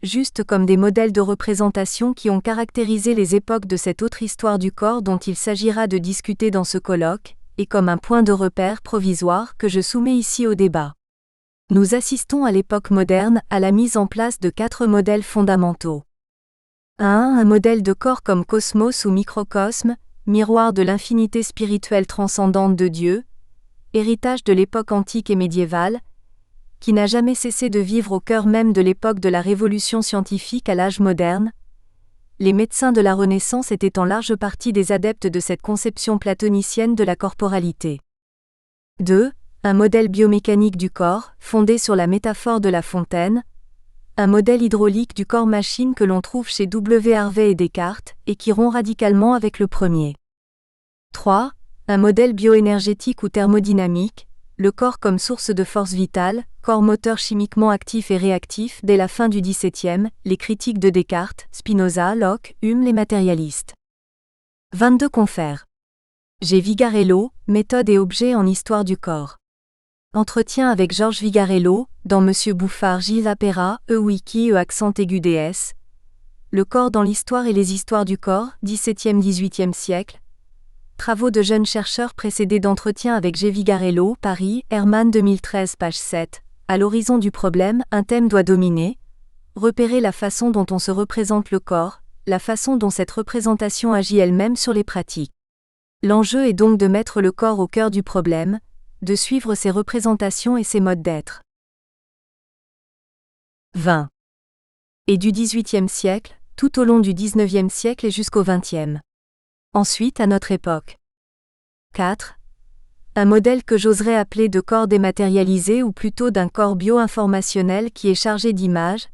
juste comme des modèles de représentation qui ont caractérisé les époques de cette autre histoire du corps dont il s'agira de discuter dans ce colloque, et comme un point de repère provisoire que je soumets ici au débat. Nous assistons à l'époque moderne à la mise en place de 4 modèles fondamentaux. 1. Un modèle de corps comme cosmos ou microcosme, miroir de l'infinité spirituelle transcendante de Dieu, héritage de l'époque antique et médiévale, qui n'a jamais cessé de vivre au cœur même de l'époque de la révolution scientifique à l'âge moderne. Les médecins de la Renaissance étaient en large partie des adeptes de cette conception platonicienne de la corporalité. 2. Un modèle biomécanique du corps, fondé sur la métaphore de La Fontaine, un modèle hydraulique du corps-machine que l'on trouve chez W. Harvey et Descartes, et qui rompt radicalement avec le premier. 3. Un modèle bioénergétique ou thermodynamique, le corps comme source de force vitale, corps moteur chimiquement actif et réactif dès la fin du XVIIe, les critiques de Descartes, Spinoza, Locke, Hume les matérialistes. 22 Confères. G. Vigarello, Méthode et objet en histoire du corps. Entretien avec Georges Vigarello, dans Monsieur Bouffard Gilles Apéra, E-Wiki accent aigu DS. Le corps dans l'histoire et les histoires du corps, XVIIe-XVIIIe siècle. Travaux de jeunes chercheurs précédés d'entretiens avec G. Vigarello, Paris, Herman 2013, page 7. À l'horizon du problème, un thème doit dominer. Repérer la façon dont on se représente le corps, la façon dont cette représentation agit elle-même sur les pratiques. L'enjeu est donc de mettre le corps au cœur du problème, de suivre ses représentations et ses modes d'être. 20. Et du XVIIIe siècle, tout au long du XIXe siècle et jusqu'au XXe. Ensuite à notre époque. 4. Un modèle que j'oserais appeler de corps dématérialisé ou plutôt d'un corps bio-informationnel qui est chargé d'images,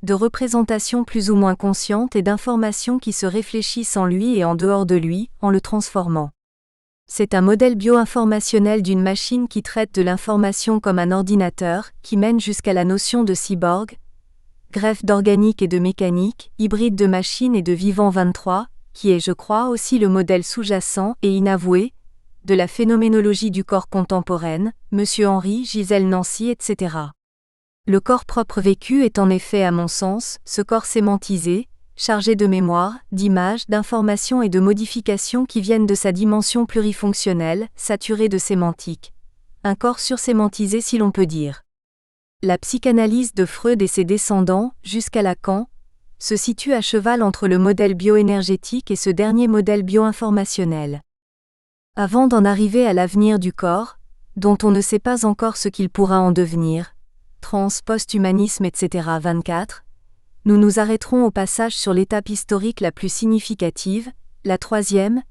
de représentations plus ou moins conscientes et d'informations qui se réfléchissent en lui et en dehors de lui, en le transformant. C'est un modèle bio-informationnel d'une machine qui traite de l'information comme un ordinateur, qui mène jusqu'à la notion de cyborg, greffe d'organique et de mécanique, hybride de machine et de vivant 23, qui est, je crois, aussi le modèle sous-jacent et inavoué de la phénoménologie du corps contemporaine, M. Henry, Gisèle Nancy, etc. Le corps propre vécu est en effet, à mon sens, ce corps sémantisé, chargé de mémoire, d'images, d'informations et de modifications qui viennent de sa dimension plurifonctionnelle, saturé de sémantique. Un corps sursémantisé si l'on peut dire. La psychanalyse de Freud et ses descendants, jusqu'à Lacan, se situe à cheval entre le modèle bioénergétique et ce dernier modèle bioinformationnel. Avant d'en arriver à l'avenir du corps, dont on ne sait pas encore ce qu'il pourra en devenir, trans, post-humanisme, etc. 24, nous nous arrêterons au passage sur l'étape historique la plus significative, la troisième,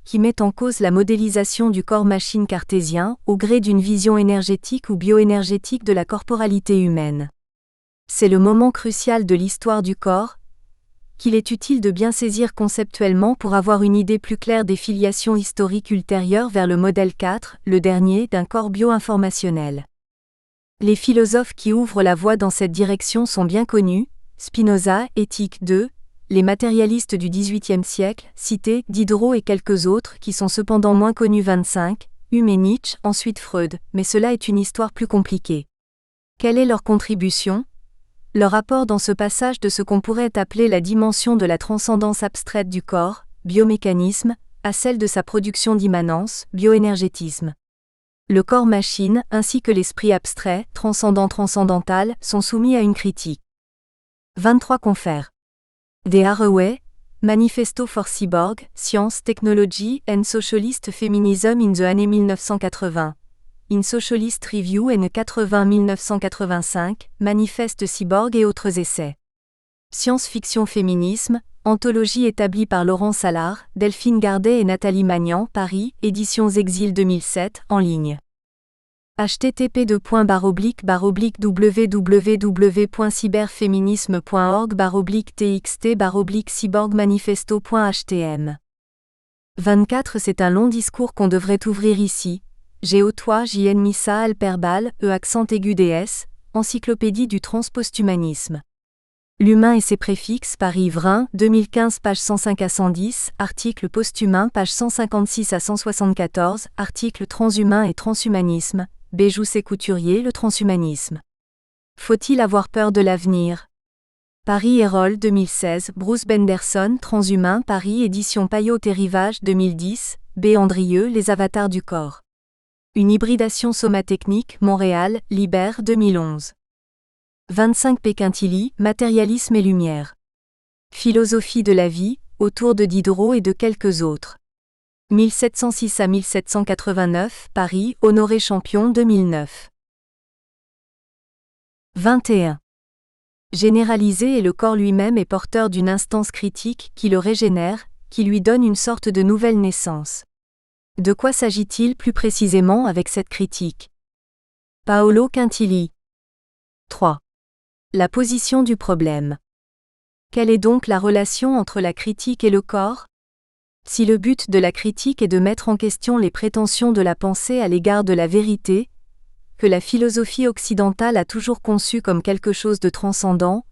qui met en cause la modélisation du corps-machine cartésien au gré d'une vision énergétique ou bioénergétique de la corporalité humaine. C'est le moment crucial de l'histoire du corps, qu'il est utile de bien saisir conceptuellement pour avoir une idée plus claire des filiations historiques ultérieures vers le modèle 4, le dernier, d'un corps bio-informationnel. Les philosophes qui ouvrent la voie dans cette direction sont bien connus, Spinoza, Éthique 2, les matérialistes du XVIIIe siècle, cités, Diderot et quelques autres qui sont cependant moins connus 25, Hume et Nietzsche, ensuite Freud, mais cela est une histoire plus compliquée. Quelle est leur contribution ? Leur apport dans ce passage de ce qu'on pourrait appeler la dimension de la transcendance abstraite du corps, biomécanisme, à celle de sa production d'immanence, bioénergétisme. Le corps-machine, ainsi que l'esprit abstrait, transcendant-transcendantal, sont soumis à une critique. 23 confères. De Haraway, Manifesto for Cyborg, Science, Technology and Socialist Feminism in the années 1980. In Socialist Review and 80-1985, Manifeste Cyborg et autres essais. Science-fiction féminisme, anthologie établie par Laurent Salard, Delphine Gardet et Nathalie Magnan, Paris, Éditions Exil 2007, en ligne. http://www.cyberféminisme.org/txt/cyborgmanifesto.htm 24 C'est un long discours qu'on devrait ouvrir ici. Géo-toi JN Missa Alperbal, accent aigu DS, Encyclopédie du transposthumanisme. L'humain et ses préfixes par Yves Rhin, 2015 page 105 à 110, article posthumain page 156 à 174, article transhumain et transhumanisme, Béjousse Couturier le transhumanisme. Faut-il avoir peur de l'avenir ? Paris Herald 2016, Bruce Benderson Transhumain Paris édition Payot et Rivage 2010, B. Andrieux Les avatars du corps. Une hybridation somatechnique, Montréal, Liber 2011. 25 Péquintilly, Matérialisme et lumière. Philosophie de la vie, autour de Diderot et de quelques autres. 1706 à 1789, Paris, Honoré Champion 2009. 21. Généralisé et le corps lui-même est porteur d'une instance critique qui le régénère, qui lui donne une sorte de nouvelle naissance. De quoi s'agit-il plus précisément avec cette critique ? Paolo Quintilly. 3. La position du problème. Quelle est donc la relation entre la critique et le corps ? Si le but de la critique est de mettre en question les prétentions de la pensée à l'égard de la vérité, que la philosophie occidentale a toujours conçu comme quelque chose de transcendant,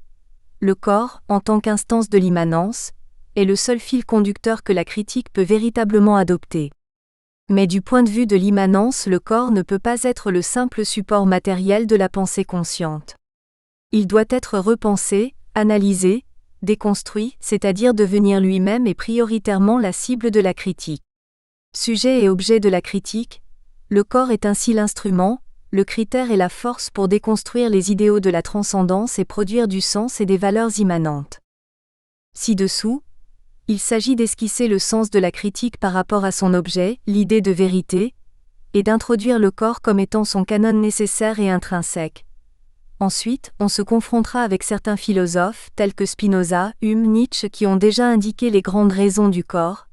le corps, en tant qu'instance de l'immanence, est le seul fil conducteur que la critique peut véritablement adopter. Mais du point de vue de l'immanence, le corps ne peut pas être le simple support matériel de la pensée consciente. Il doit être repensé, analysé, déconstruit, c'est-à-dire devenir lui-même et prioritairement la cible de la critique. Sujet et objet de la critique, le corps est ainsi l'instrument, le critère et la force pour déconstruire les idéaux de la transcendance et produire du sens et des valeurs immanentes. Ci-dessous, il s'agit d'esquisser le sens de la critique par rapport à son objet, l'idée de vérité, et d'introduire le corps comme étant son canon nécessaire et intrinsèque. Ensuite, on se confrontera avec certains philosophes, tels que Spinoza, Hume, Nietzsche qui ont déjà indiqué les grandes raisons du corps.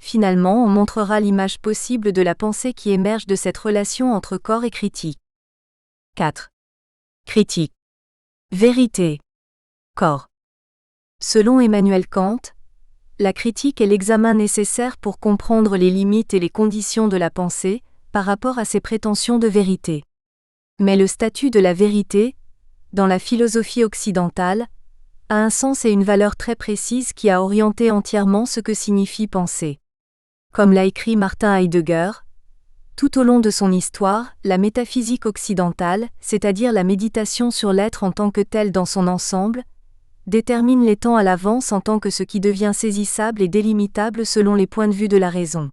Finalement, on montrera l'image possible de la pensée qui émerge de cette relation entre corps et critique. 4. Critique. Vérité. Corps. Selon Emmanuel Kant, la critique est l'examen nécessaire pour comprendre les limites et les conditions de la pensée, par rapport à ses prétentions de vérité. Mais le statut de la vérité, dans la philosophie occidentale, a un sens et une valeur très précise qui a orienté entièrement ce que signifie penser. Comme l'a écrit Martin Heidegger, tout au long de son histoire, la métaphysique occidentale, c'est-à-dire la méditation sur l'être en tant que tel dans son ensemble, détermine les temps à l'avance en tant que ce qui devient saisissable et délimitable selon les points de vue de la raison.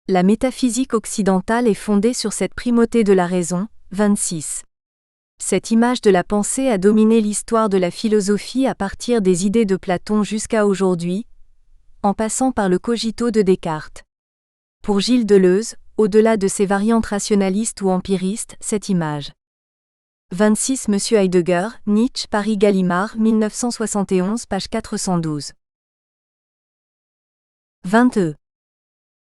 La métaphysique occidentale est fondée sur cette primauté de la raison. 26. Cette image de la pensée a dominé l'histoire de la philosophie à partir des idées de Platon jusqu'à aujourd'hui, en passant par le cogito de Descartes. Pour Gilles Deleuze, au-delà de ses variantes rationalistes ou empiristes, cette image. 26 Monsieur Heidegger, Nietzsche, Paris Gallimard, 1971, page 412. 22.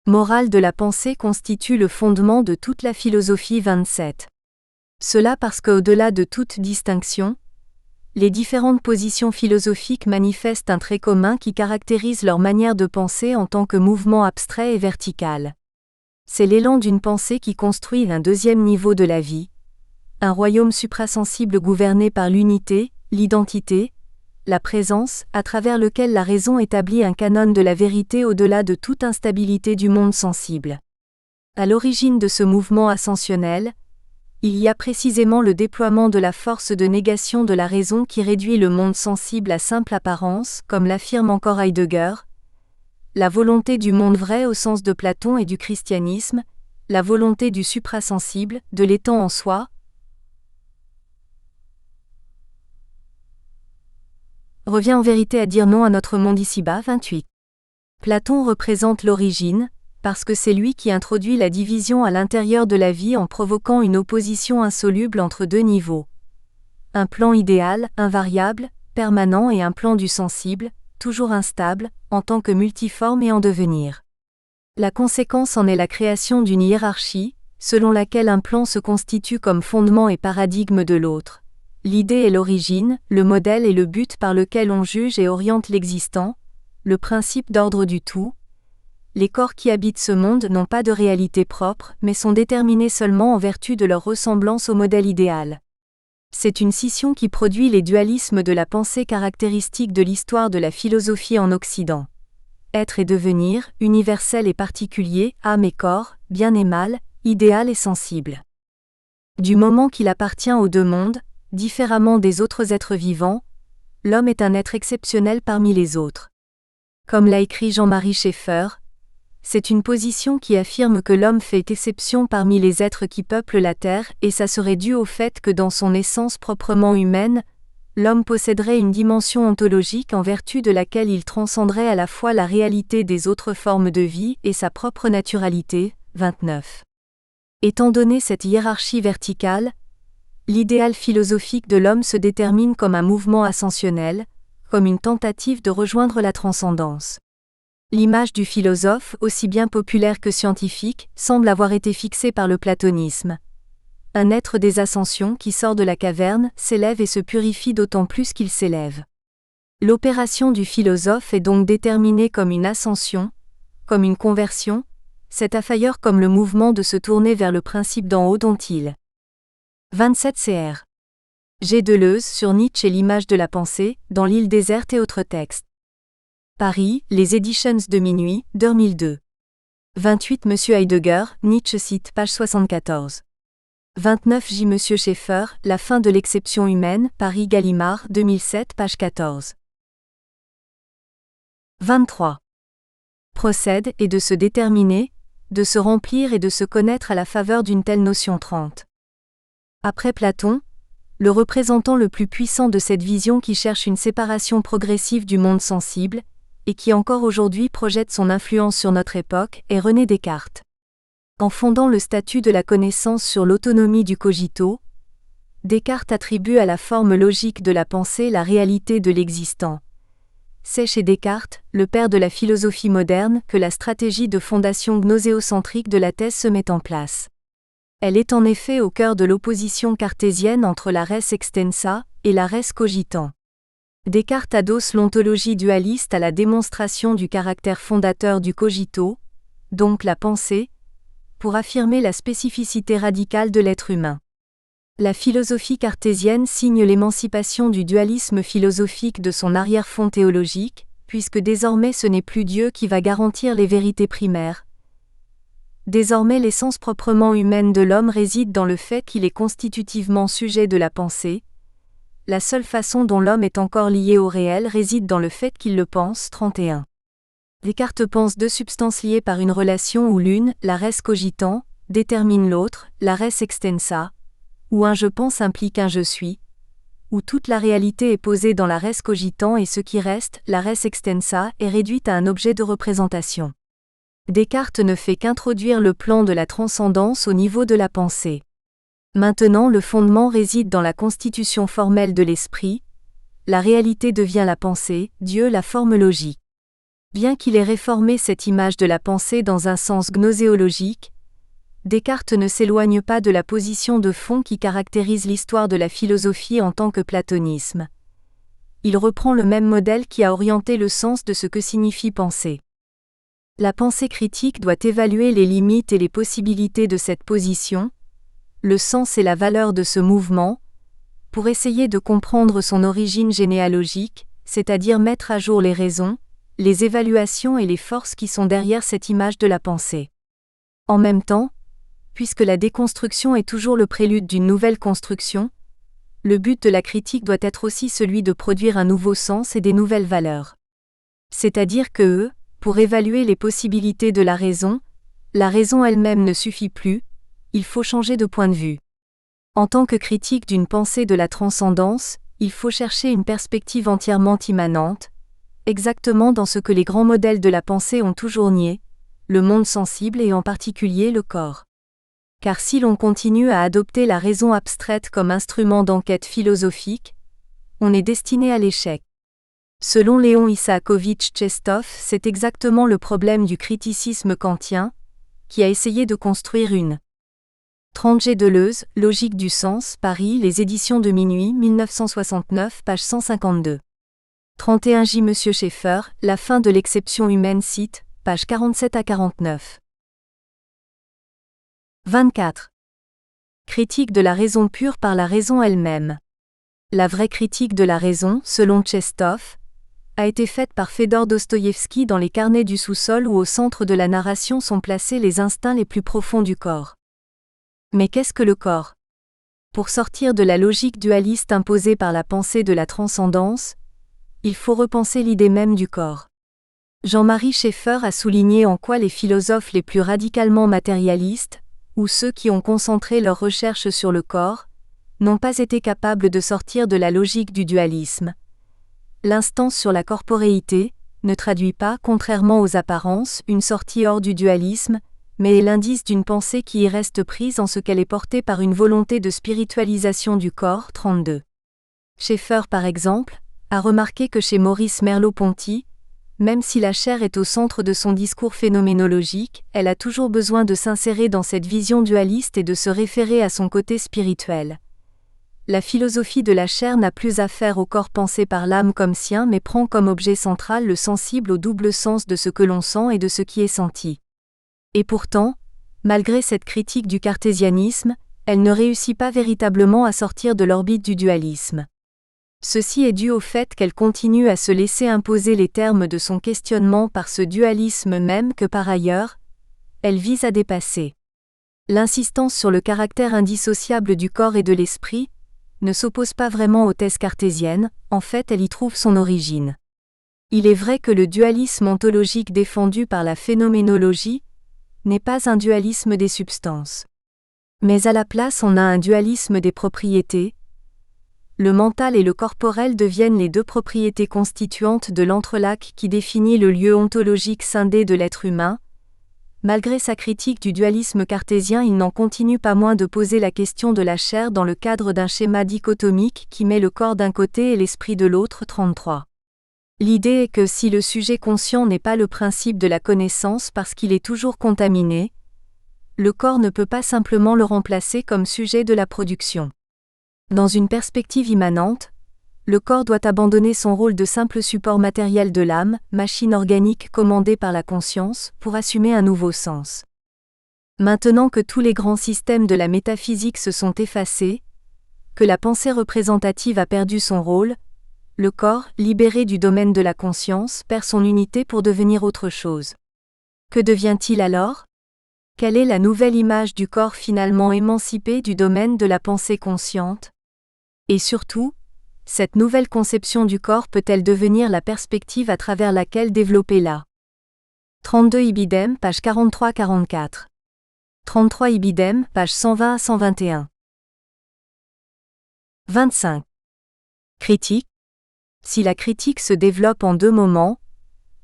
Morale de la pensée constitue le fondement de toute la philosophie. 27. Cela parce qu'au-delà de toute distinction, les différentes positions philosophiques manifestent un trait commun qui caractérise leur manière de penser en tant que mouvement abstrait et vertical. C'est l'élan d'une pensée qui construit un deuxième niveau de la vie, un royaume suprasensible gouverné par l'unité, l'identité, la présence, à travers lequel la raison établit un canon de la vérité au-delà de toute instabilité du monde sensible. À l'origine de ce mouvement ascensionnel, il y a précisément le déploiement de la force de négation de la raison qui réduit le monde sensible à simple apparence, comme l'affirme encore Heidegger, la volonté du monde vrai au sens de Platon et du christianisme, la volonté du suprasensible, de l'étant en soi, revient en vérité à dire non à notre monde ici-bas. 28. Platon représente l'origine, parce que c'est lui qui introduit la division à l'intérieur de la vie en provoquant une opposition insoluble entre deux niveaux. Un plan idéal, invariable, permanent et un plan du sensible, toujours instable, en tant que multiforme et en devenir. La conséquence en est la création d'une hiérarchie, selon laquelle un plan se constitue comme fondement et paradigme de l'autre. L'idée est l'origine, le modèle est le but par lequel on juge et oriente l'existant, le principe d'ordre du tout. Les corps qui habitent ce monde n'ont pas de réalité propre, mais sont déterminés seulement en vertu de leur ressemblance au modèle idéal. C'est une scission qui produit les dualismes de la pensée caractéristiques de l'histoire de la philosophie en Occident. Être et devenir, universel et particulier, âme et corps, bien et mal, idéal et sensible. Du moment qu'il appartient aux deux mondes, différemment des autres êtres vivants, l'homme est un être exceptionnel parmi les autres. Comme l'a écrit Jean-Marie Schaeffer, c'est une position qui affirme que l'homme fait exception parmi les êtres qui peuplent la Terre et ça serait dû au fait que dans son essence proprement humaine, l'homme posséderait une dimension ontologique en vertu de laquelle il transcenderait à la fois la réalité des autres formes de vie et sa propre naturalité. 29. Étant donné cette hiérarchie verticale, l'idéal philosophique de l'homme se détermine comme un mouvement ascensionnel, comme une tentative de rejoindre la transcendance. L'image du philosophe, aussi bien populaire que scientifique, semble avoir été fixée par le platonisme. Un être des ascensions qui sort de la caverne, s'élève et se purifie d'autant plus qu'il s'élève. L'opération du philosophe est donc déterminée comme une ascension, comme une conversion, cet affailleur comme le mouvement de se tourner vers le principe d'en haut dont il 27 Cr. G. Deleuze sur Nietzsche et l'image de la pensée, dans l'île déserte et autres textes. Paris, Les Editions de Minuit, 2002. 28 Monsieur Heidegger, Nietzsche cite, page 74. 29 J. Monsieur Schaeffer, La fin de l'exception humaine, Paris Gallimard, 2007, page 14. 23. Procède et de se déterminer, de se remplir et de se connaître à la faveur d'une telle notion. 30. Après Platon, le représentant le plus puissant de cette vision qui cherche une séparation progressive du monde sensible, et qui encore aujourd'hui projette son influence sur notre époque, est René Descartes. En fondant le statut de la connaissance sur l'autonomie du cogito, Descartes attribue à la forme logique de la pensée la réalité de l'existant. C'est chez Descartes, le père de la philosophie moderne, que la stratégie de fondation gnoséocentrique de la thèse se met en place. Elle est en effet au cœur de l'opposition cartésienne entre la res extensa et la res cogitant. Descartes adosse l'ontologie dualiste à la démonstration du caractère fondateur du cogito, donc la pensée, pour affirmer la spécificité radicale de l'être humain. La philosophie cartésienne signe l'émancipation du dualisme philosophique de son arrière-fond théologique, puisque désormais ce n'est plus Dieu qui va garantir les vérités primaires. Désormais l'essence proprement humaine de l'homme réside dans le fait qu'il est constitutivement sujet de la pensée. La seule façon dont l'homme est encore lié au réel réside dans le fait qu'il le pense. 31. Descartes pense deux substances liées par une relation où l'une, la res cogitant, détermine l'autre, la res extensa, où un je pense implique un je suis, où toute la réalité est posée dans la res cogitant et ce qui reste, la res extensa, est réduite à un objet de représentation. Descartes ne fait qu'introduire le plan de la transcendance au niveau de la pensée. Maintenant le fondement réside dans la constitution formelle de l'esprit, la réalité devient la pensée, Dieu la forme logique. Bien qu'il ait réformé cette image de la pensée dans un sens gnoséologique, Descartes ne s'éloigne pas de la position de fond qui caractérise l'histoire de la philosophie en tant que platonisme. Il reprend le même modèle qui a orienté le sens de ce que signifie penser. La pensée critique doit évaluer les limites et les possibilités de cette position, le sens et la valeur de ce mouvement, pour essayer de comprendre son origine généalogique, c'est-à-dire mettre à jour les raisons, les évaluations et les forces qui sont derrière cette image de la pensée. En même temps, puisque la déconstruction est toujours le prélude d'une nouvelle construction, le but de la critique doit être aussi celui de produire un nouveau sens et des nouvelles valeurs. C'est-à-dire que, pour évaluer les possibilités de la raison elle-même ne suffit plus, il faut changer de point de vue. En tant que critique d'une pensée de la transcendance, il faut chercher une perspective entièrement immanente, exactement dans ce que les grands modèles de la pensée ont toujours nié, le monde sensible et en particulier le corps. Car si l'on continue à adopter la raison abstraite comme instrument d'enquête philosophique, on est destiné à l'échec. Selon Léon Isaakovitch Tchestov, c'est exactement le problème du criticisme kantien, qui a essayé de construire une 30 G. Deleuze, Logique du sens, Paris, les éditions de Minuit, 1969, page 152. 31 J. Monsieur Schaeffer, La fin de l'exception humaine, cite, page 47 à 49. 24. Critique de la raison pure par la raison elle-même. La vraie critique de la raison, selon Tchestov, a été faite par Fédor Dostoïevski dans les carnets du sous-sol où au centre de la narration sont placés les instincts les plus profonds du corps. Mais qu'est-ce que le corps ? Pour sortir de la logique dualiste imposée par la pensée de la transcendance, il faut repenser l'idée même du corps. Jean-Marie Schaeffer a souligné en quoi les philosophes les plus radicalement matérialistes, ou ceux qui ont concentré leurs recherches sur le corps, n'ont pas été capables de sortir de la logique du dualisme. L'instance sur la corporéité ne traduit pas, contrairement aux apparences, une sortie hors du dualisme, mais est l'indice d'une pensée qui y reste prise en ce qu'elle est portée par une volonté de spiritualisation du corps. 32. Schaeffer, par exemple, a remarqué que chez Maurice Merleau-Ponty, même si la chair est au centre de son discours phénoménologique, elle a toujours besoin de s'insérer dans cette vision dualiste et de se référer à son côté spirituel. La philosophie de la chair n'a plus affaire au corps pensé par l'âme comme sien mais prend comme objet central le sensible au double sens de ce que l'on sent et de ce qui est senti. Et pourtant, malgré cette critique du cartésianisme, elle ne réussit pas véritablement à sortir de l'orbite du dualisme. Ceci est dû au fait qu'elle continue à se laisser imposer les termes de son questionnement par ce dualisme même que par ailleurs, elle vise à dépasser. L'insistance sur le caractère indissociable du corps et de l'esprit ne s'oppose pas vraiment aux thèses cartésiennes, en fait elle y trouve son origine. Il est vrai que le dualisme ontologique défendu par la phénoménologie n'est pas un dualisme des substances. Mais à la place on a un dualisme des propriétés. Le mental et le corporel deviennent les deux propriétés constituantes de l'entrelac qui définit le lieu ontologique scindé de l'être humain. Malgré sa critique du dualisme cartésien, il n'en continue pas moins de poser la question de la chair dans le cadre d'un schéma dichotomique qui met le corps d'un côté et l'esprit de l'autre. 33. L'idée est que si le sujet conscient n'est pas le principe de la connaissance parce qu'il est toujours contaminé, le corps ne peut pas simplement le remplacer comme sujet de la production. Dans une perspective immanente, le corps doit abandonner son rôle de simple support matériel de l'âme, machine organique commandée par la conscience, pour assumer un nouveau sens. Maintenant que tous les grands systèmes de la métaphysique se sont effacés, que la pensée représentative a perdu son rôle, le corps, libéré du domaine de la conscience, perd son unité pour devenir autre chose. Que devient-il alors ? Quelle est la nouvelle image du corps finalement émancipé du domaine de la pensée consciente ? Et surtout, cette nouvelle conception du corps peut-elle devenir la perspective à travers laquelle développer la 32 Ibidem, page 43-44. 33 Ibidem, page 120-121. 25. Critique. Si la critique se développe en deux moments,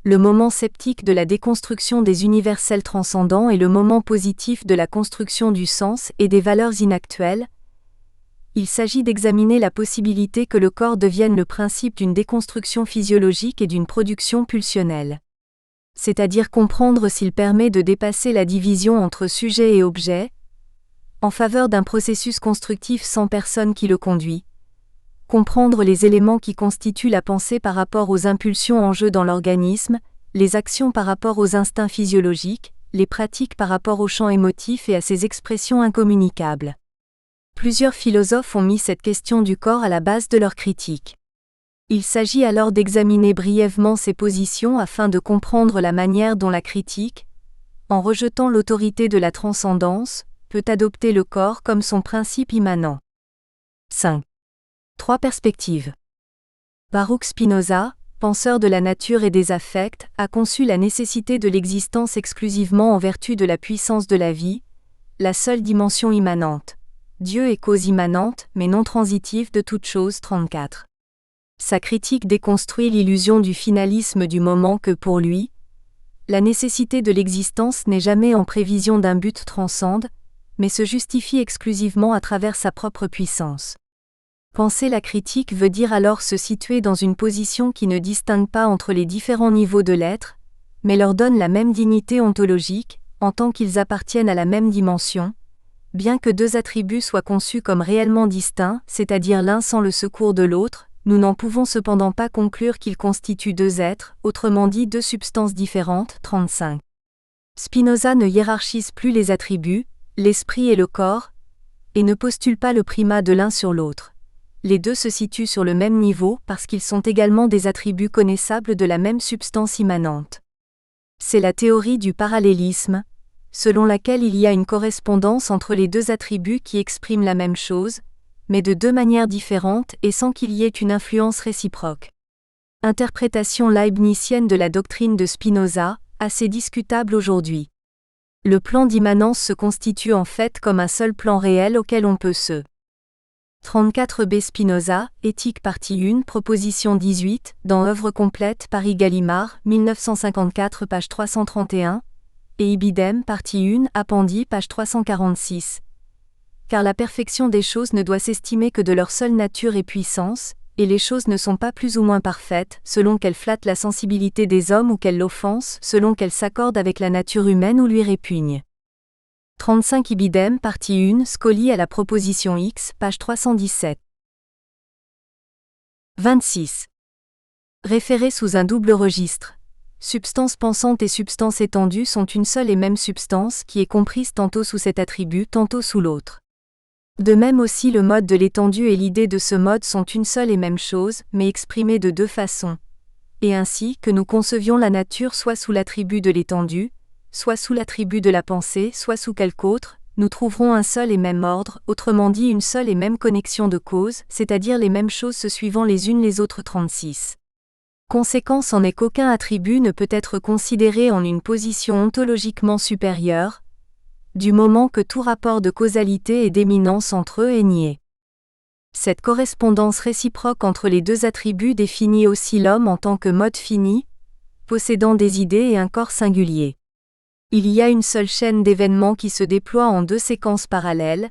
le moment sceptique de la déconstruction des universels transcendants et le moment positif de la construction du sens et des valeurs inactuelles, il s'agit d'examiner la possibilité que le corps devienne le principe d'une déconstruction physiologique et d'une production pulsionnelle. C'est-à-dire comprendre s'il permet de dépasser la division entre sujet et objet, en faveur d'un processus constructif sans personne qui le conduit. Comprendre les éléments qui constituent la pensée par rapport aux impulsions en jeu dans l'organisme, les actions par rapport aux instincts physiologiques, les pratiques par rapport au champ émotif et à ses expressions incommunicables. Plusieurs philosophes ont mis cette question du corps à la base de leur critique. Il s'agit alors d'examiner brièvement ces positions afin de comprendre la manière dont la critique, en rejetant l'autorité de la transcendance, peut adopter le corps comme son principe immanent. 5. 3 perspectives. Baruch Spinoza, penseur de la nature et des affects, a conçu la nécessité de l'existence exclusivement en vertu de la puissance de la vie, la seule dimension immanente. Dieu est cause immanente, mais non transitive de toute chose. 34. Sa critique déconstruit l'illusion du finalisme du moment que pour lui, la nécessité de l'existence n'est jamais en prévision d'un but transcende, mais se justifie exclusivement à travers sa propre puissance. Penser la critique veut dire alors se situer dans une position qui ne distingue pas entre les différents niveaux de l'être, mais leur donne la même dignité ontologique, en tant qu'ils appartiennent à la même dimension, bien que deux attributs soient conçus comme réellement distincts, c'est-à-dire l'un sans le secours de l'autre, nous n'en pouvons cependant pas conclure qu'ils constituent deux êtres, autrement dit deux substances différentes. 35. Spinoza ne hiérarchise plus les attributs, l'esprit et le corps, et ne postule pas le primat de l'un sur l'autre. Les deux se situent sur le même niveau parce qu'ils sont également des attributs connaissables de la même substance immanente. C'est la théorie du parallélisme, selon laquelle il y a une correspondance entre les deux attributs qui expriment la même chose, mais de deux manières différentes et sans qu'il y ait une influence réciproque. Interprétation leibnizienne de la doctrine de Spinoza, assez discutable aujourd'hui. Le plan d'immanence se constitue en fait comme un seul plan réel auquel on peut se 34b Spinoza, Éthique partie 1, proposition 18, dans Œuvre complète Paris Gallimard, 1954 page 331, et Ibidem partie 1, appendice page 346. Car la perfection des choses ne doit s'estimer que de leur seule nature et puissance, et les choses ne sont pas plus ou moins parfaites, selon qu'elles flattent la sensibilité des hommes ou qu'elles l'offensent, selon qu'elles s'accordent avec la nature humaine ou lui répugnent. 35 Ibidem, partie 1, Scoli à la proposition X, page 317. 26. Référé sous un double registre. Substance pensante et substance étendue sont une seule et même substance qui est comprise tantôt sous cet attribut, tantôt sous l'autre. De même aussi le mode de l'étendue et l'idée de ce mode sont une seule et même chose, mais exprimées de deux façons. Et ainsi que nous concevions la nature soit sous l'attribut de l'étendue, soit sous l'attribut de la pensée, soit sous quelque autre, nous trouverons un seul et même ordre, autrement dit une seule et même connexion de causes, c'est-à-dire les mêmes choses se suivant les unes les autres. 36. Conséquence en est qu'aucun attribut ne peut être considéré en une position ontologiquement supérieure, du moment que tout rapport de causalité et d'éminence entre eux est nié. Cette correspondance réciproque entre les deux attributs définit aussi l'homme en tant que mode fini, possédant des idées et un corps singulier. Il y a une seule chaîne d'événements qui se déploie en deux séquences parallèles,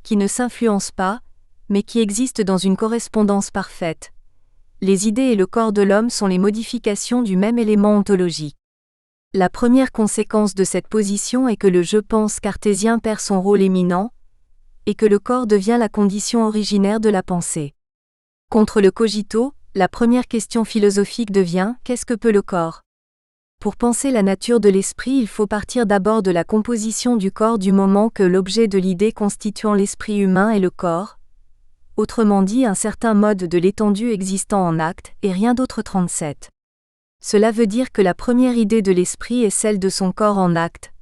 qui ne s'influencent pas, mais qui existent dans une correspondance parfaite. Les idées et le corps de l'homme sont les modifications du même élément ontologique. La première conséquence de cette position est que le je pense cartésien perd son rôle éminent, et que le corps devient la condition originaire de la pensée. Contre le cogito, la première question philosophique devient « Qu'est-ce que peut le corps ?» Pour penser la nature de l'esprit, il faut partir d'abord de la composition du corps du moment que l'objet de l'idée constituant l'esprit humain est le corps, autrement dit un certain mode de l'étendue existant en acte, et rien d'autre. 37. Cela veut dire que la première idée de l'esprit est celle de son corps en acte,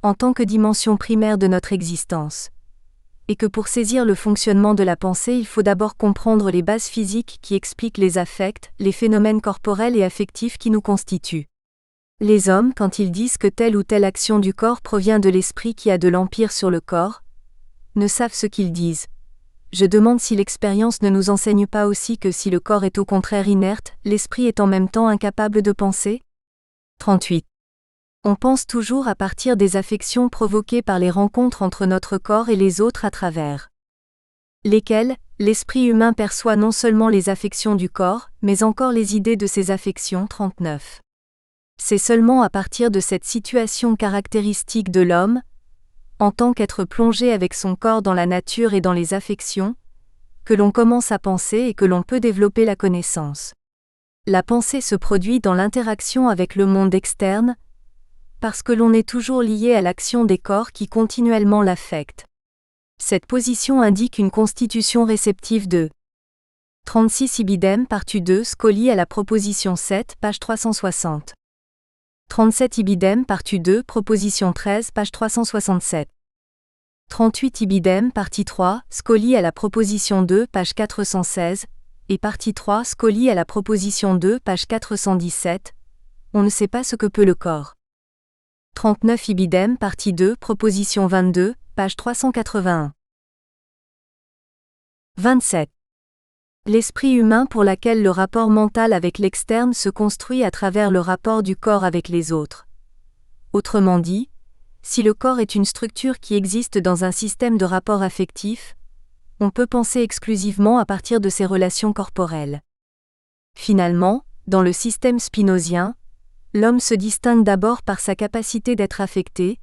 en tant que dimension primaire de notre existence. Et que pour saisir le fonctionnement de la pensée, il faut d'abord comprendre les bases physiques qui expliquent les affects, les phénomènes corporels et affectifs qui nous constituent. Les hommes, quand ils disent que telle ou telle action du corps provient de l'esprit qui a de l'empire sur le corps, ne savent ce qu'ils disent. Je demande si l'expérience ne nous enseigne pas aussi que si le corps est au contraire inerte, l'esprit est en même temps incapable de penser ? 38. On pense toujours à partir des affections provoquées par les rencontres entre notre corps et les autres à travers lesquelles l'esprit humain perçoit non seulement les affections du corps, mais encore les idées de ces affections. 39. C'est seulement à partir de cette situation caractéristique de l'homme, en tant qu'être plongé avec son corps dans la nature et dans les affections, que l'on commence à penser et que l'on peut développer la connaissance. La pensée se produit dans l'interaction avec le monde externe, parce que l'on est toujours lié à l'action des corps qui continuellement l'affectent. Cette position indique une constitution réceptive de 36 ibidem partu 2 Scoli à la proposition 7, page 360. 37 ibidem partie 2 proposition 13 page 367. 38 ibidem partie 3 Scoli à la proposition 2 page 416 et partie 3 Scoli à la proposition 2 page 417. On ne sait pas ce que peut le corps. 39 ibidem partie 2 proposition 22 page 381. 27. L'esprit humain pour laquelle le rapport mental avec l'externe se construit à travers le rapport du corps avec les autres. Autrement dit, si le corps est une structure qui existe dans un système de rapports affectifs, on peut penser exclusivement à partir de ses relations corporelles. Finalement, dans le système spinozien, l'homme se distingue d'abord par sa capacité d'être affecté,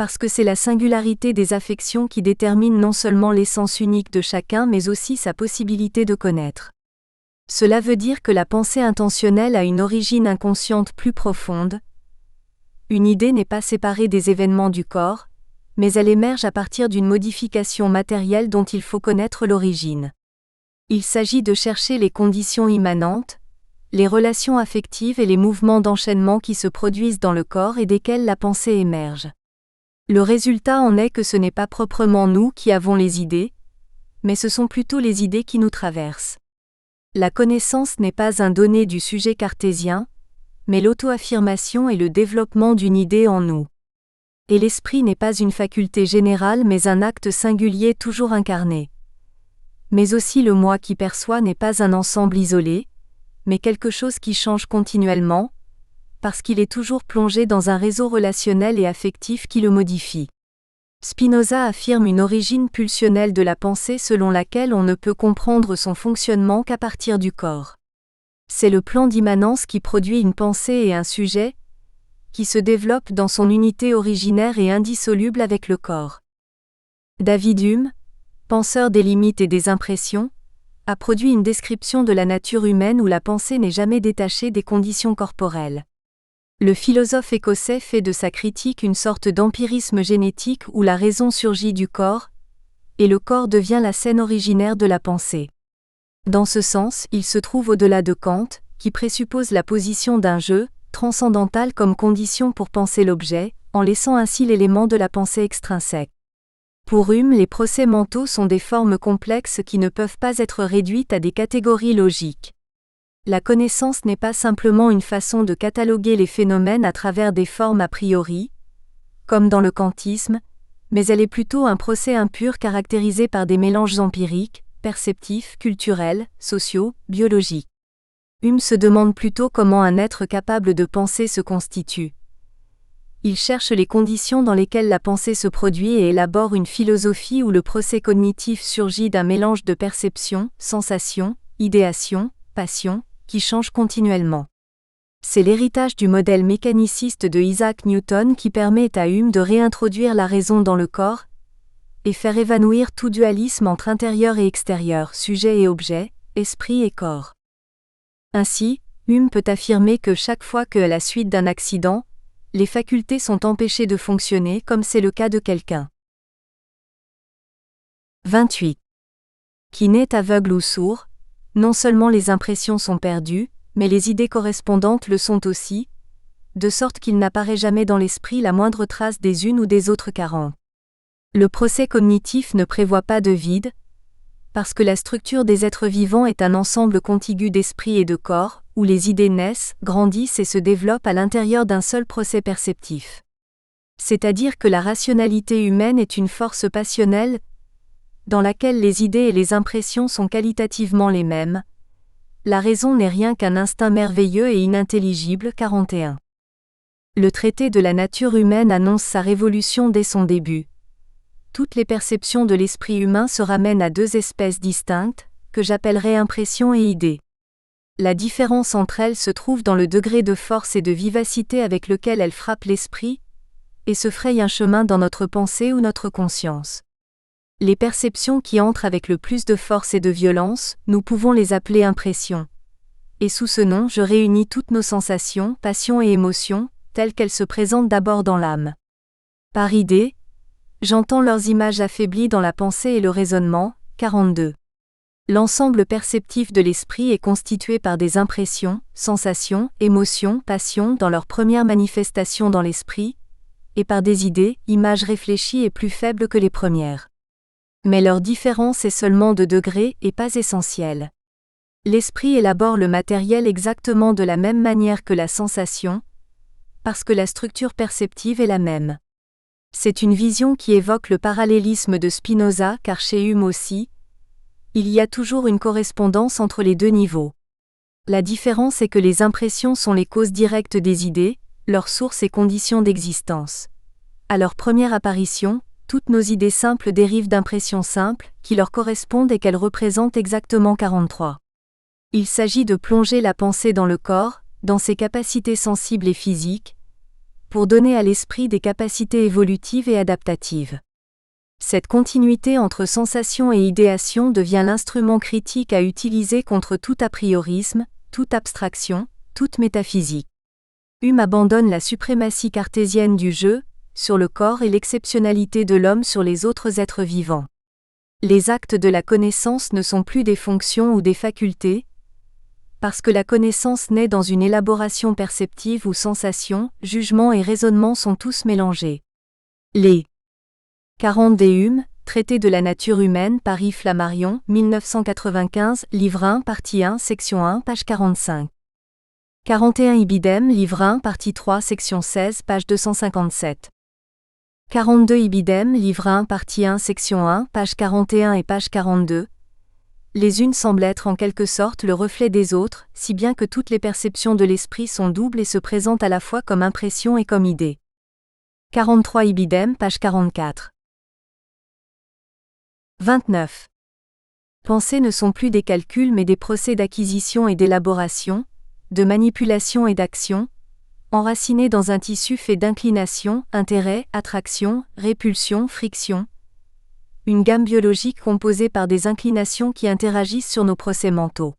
parce que c'est la singularité des affections qui détermine non seulement l'essence unique de chacun mais aussi sa possibilité de connaître. Cela veut dire que la pensée intentionnelle a une origine inconsciente plus profonde. Une idée n'est pas séparée des événements du corps, mais elle émerge à partir d'une modification matérielle dont il faut connaître l'origine. Il s'agit de chercher les conditions immanentes, les relations affectives et les mouvements d'enchaînement qui se produisent dans le corps et desquels la pensée émerge. Le résultat en est que ce n'est pas proprement nous qui avons les idées, mais ce sont plutôt les idées qui nous traversent. La connaissance n'est pas un donné du sujet cartésien, mais l'auto-affirmation et le développement d'une idée en nous. Et l'esprit n'est pas une faculté générale mais un acte singulier toujours incarné. Mais aussi le moi qui perçoit n'est pas un ensemble isolé, mais quelque chose qui change continuellement, parce qu'il est toujours plongé dans un réseau relationnel et affectif qui le modifie. Spinoza affirme une origine pulsionnelle de la pensée selon laquelle on ne peut comprendre son fonctionnement qu'à partir du corps. C'est le plan d'immanence qui produit une pensée et un sujet, qui se développe dans son unité originaire et indissoluble avec le corps. David Hume, penseur des limites et des impressions, a produit une description de la nature humaine où la pensée n'est jamais détachée des conditions corporelles. Le philosophe écossais fait de sa critique une sorte d'empirisme génétique où la raison surgit du corps, et le corps devient la scène originaire de la pensée. Dans ce sens, il se trouve au-delà de Kant, qui présuppose la position d'un je transcendantal comme condition pour penser l'objet, en laissant ainsi l'élément de la pensée extrinsèque. Pour Hume, les procès mentaux sont des formes complexes qui ne peuvent pas être réduites à des catégories logiques. La connaissance n'est pas simplement une façon de cataloguer les phénomènes à travers des formes a priori, comme dans le kantisme, mais elle est plutôt un procès impur caractérisé par des mélanges empiriques, perceptifs, culturels, sociaux, biologiques. Hume se demande plutôt comment un être capable de penser se constitue. Il cherche les conditions dans lesquelles la pensée se produit et élabore une philosophie où le procès cognitif surgit d'un mélange de perception, sensation, idéation, passion, qui change continuellement. C'est l'héritage du modèle mécaniciste de Isaac Newton qui permet à Hume de réintroduire la raison dans le corps et faire évanouir tout dualisme entre intérieur et extérieur, sujet et objet, esprit et corps. Ainsi, Hume peut affirmer que chaque fois que, à la suite d'un accident, les facultés sont empêchées de fonctionner comme c'est le cas de quelqu'un. 28. Qui naît aveugle ou sourd, non seulement les impressions sont perdues, mais les idées correspondantes le sont aussi, de sorte qu'il n'apparaît jamais dans l'esprit la moindre trace des unes ou des autres carences. Le procès cognitif ne prévoit pas de vide, parce que la structure des êtres vivants est un ensemble contigu d'esprit et de corps, où les idées naissent, grandissent et se développent à l'intérieur d'un seul procès perceptif. C'est-à-dire que la rationalité humaine est une force passionnelle, dans laquelle les idées et les impressions sont qualitativement les mêmes. La raison n'est rien qu'un instinct merveilleux et inintelligible. 41. Le traité de la nature humaine annonce sa révolution dès son début. Toutes les perceptions de l'esprit humain se ramènent à deux espèces distinctes, que j'appellerais impressions et idées. La différence entre elles se trouve dans le degré de force et de vivacité avec lequel elles frappent l'esprit, et se frayent un chemin dans notre pensée ou notre conscience. Les perceptions qui entrent avec le plus de force et de violence, nous pouvons les appeler impressions. Et sous ce nom je réunis toutes nos sensations, passions et émotions, telles qu'elles se présentent d'abord dans l'âme. Par idées, j'entends leurs images affaiblies dans la pensée et le raisonnement. 42. L'ensemble perceptif de l'esprit est constitué par des impressions, sensations, émotions, passions dans leur première manifestation dans l'esprit, et par des idées, images réfléchies et plus faibles que les premières. Mais leur différence est seulement de degré et pas essentielle. L'esprit élabore le matériel exactement de la même manière que la sensation, parce que la structure perceptive est la même. C'est une vision qui évoque le parallélisme de Spinoza car chez Hume aussi, il y a toujours une correspondance entre les deux niveaux. La différence est que les impressions sont les causes directes des idées, leur source et conditions d'existence. À leur première apparition, toutes nos idées simples dérivent d'impressions simples, qui leur correspondent et qu'elles représentent exactement 43. Il s'agit de plonger la pensée dans le corps, dans ses capacités sensibles et physiques, pour donner à l'esprit des capacités évolutives et adaptatives. Cette continuité entre sensation et idéation devient l'instrument critique à utiliser contre tout a priorisme, toute abstraction, toute métaphysique. Hume abandonne la suprématie cartésienne du je, sur le corps et l'exceptionnalité de l'homme sur les autres êtres vivants. Les actes de la connaissance ne sont plus des fonctions ou des facultés, parce que la connaissance naît dans une élaboration perceptive où sensation, jugement et raisonnement sont tous mélangés. Les 40 des Hume, Traité de la nature humaine par Yves Flammarion, 1995, livre 1, partie 1, section 1, page 45. 41 Ibidem, livre 1, partie 3, section 16, page 257. 42 Ibidem, livre 1, partie 1, section 1, page 41 et page 42. Les unes semblent être en quelque sorte le reflet des autres, si bien que toutes les perceptions de l'esprit sont doubles et se présentent à la fois comme impression et comme idée. 43 Ibidem, page 44. 29. Pensées ne sont plus des calculs mais des procès d'acquisition et d'élaboration, de manipulation et d'action, enracinés dans un tissu fait d'inclination, intérêt, attraction, répulsion, friction. Une gamme biologique composée par des inclinations qui interagissent sur nos procès mentaux.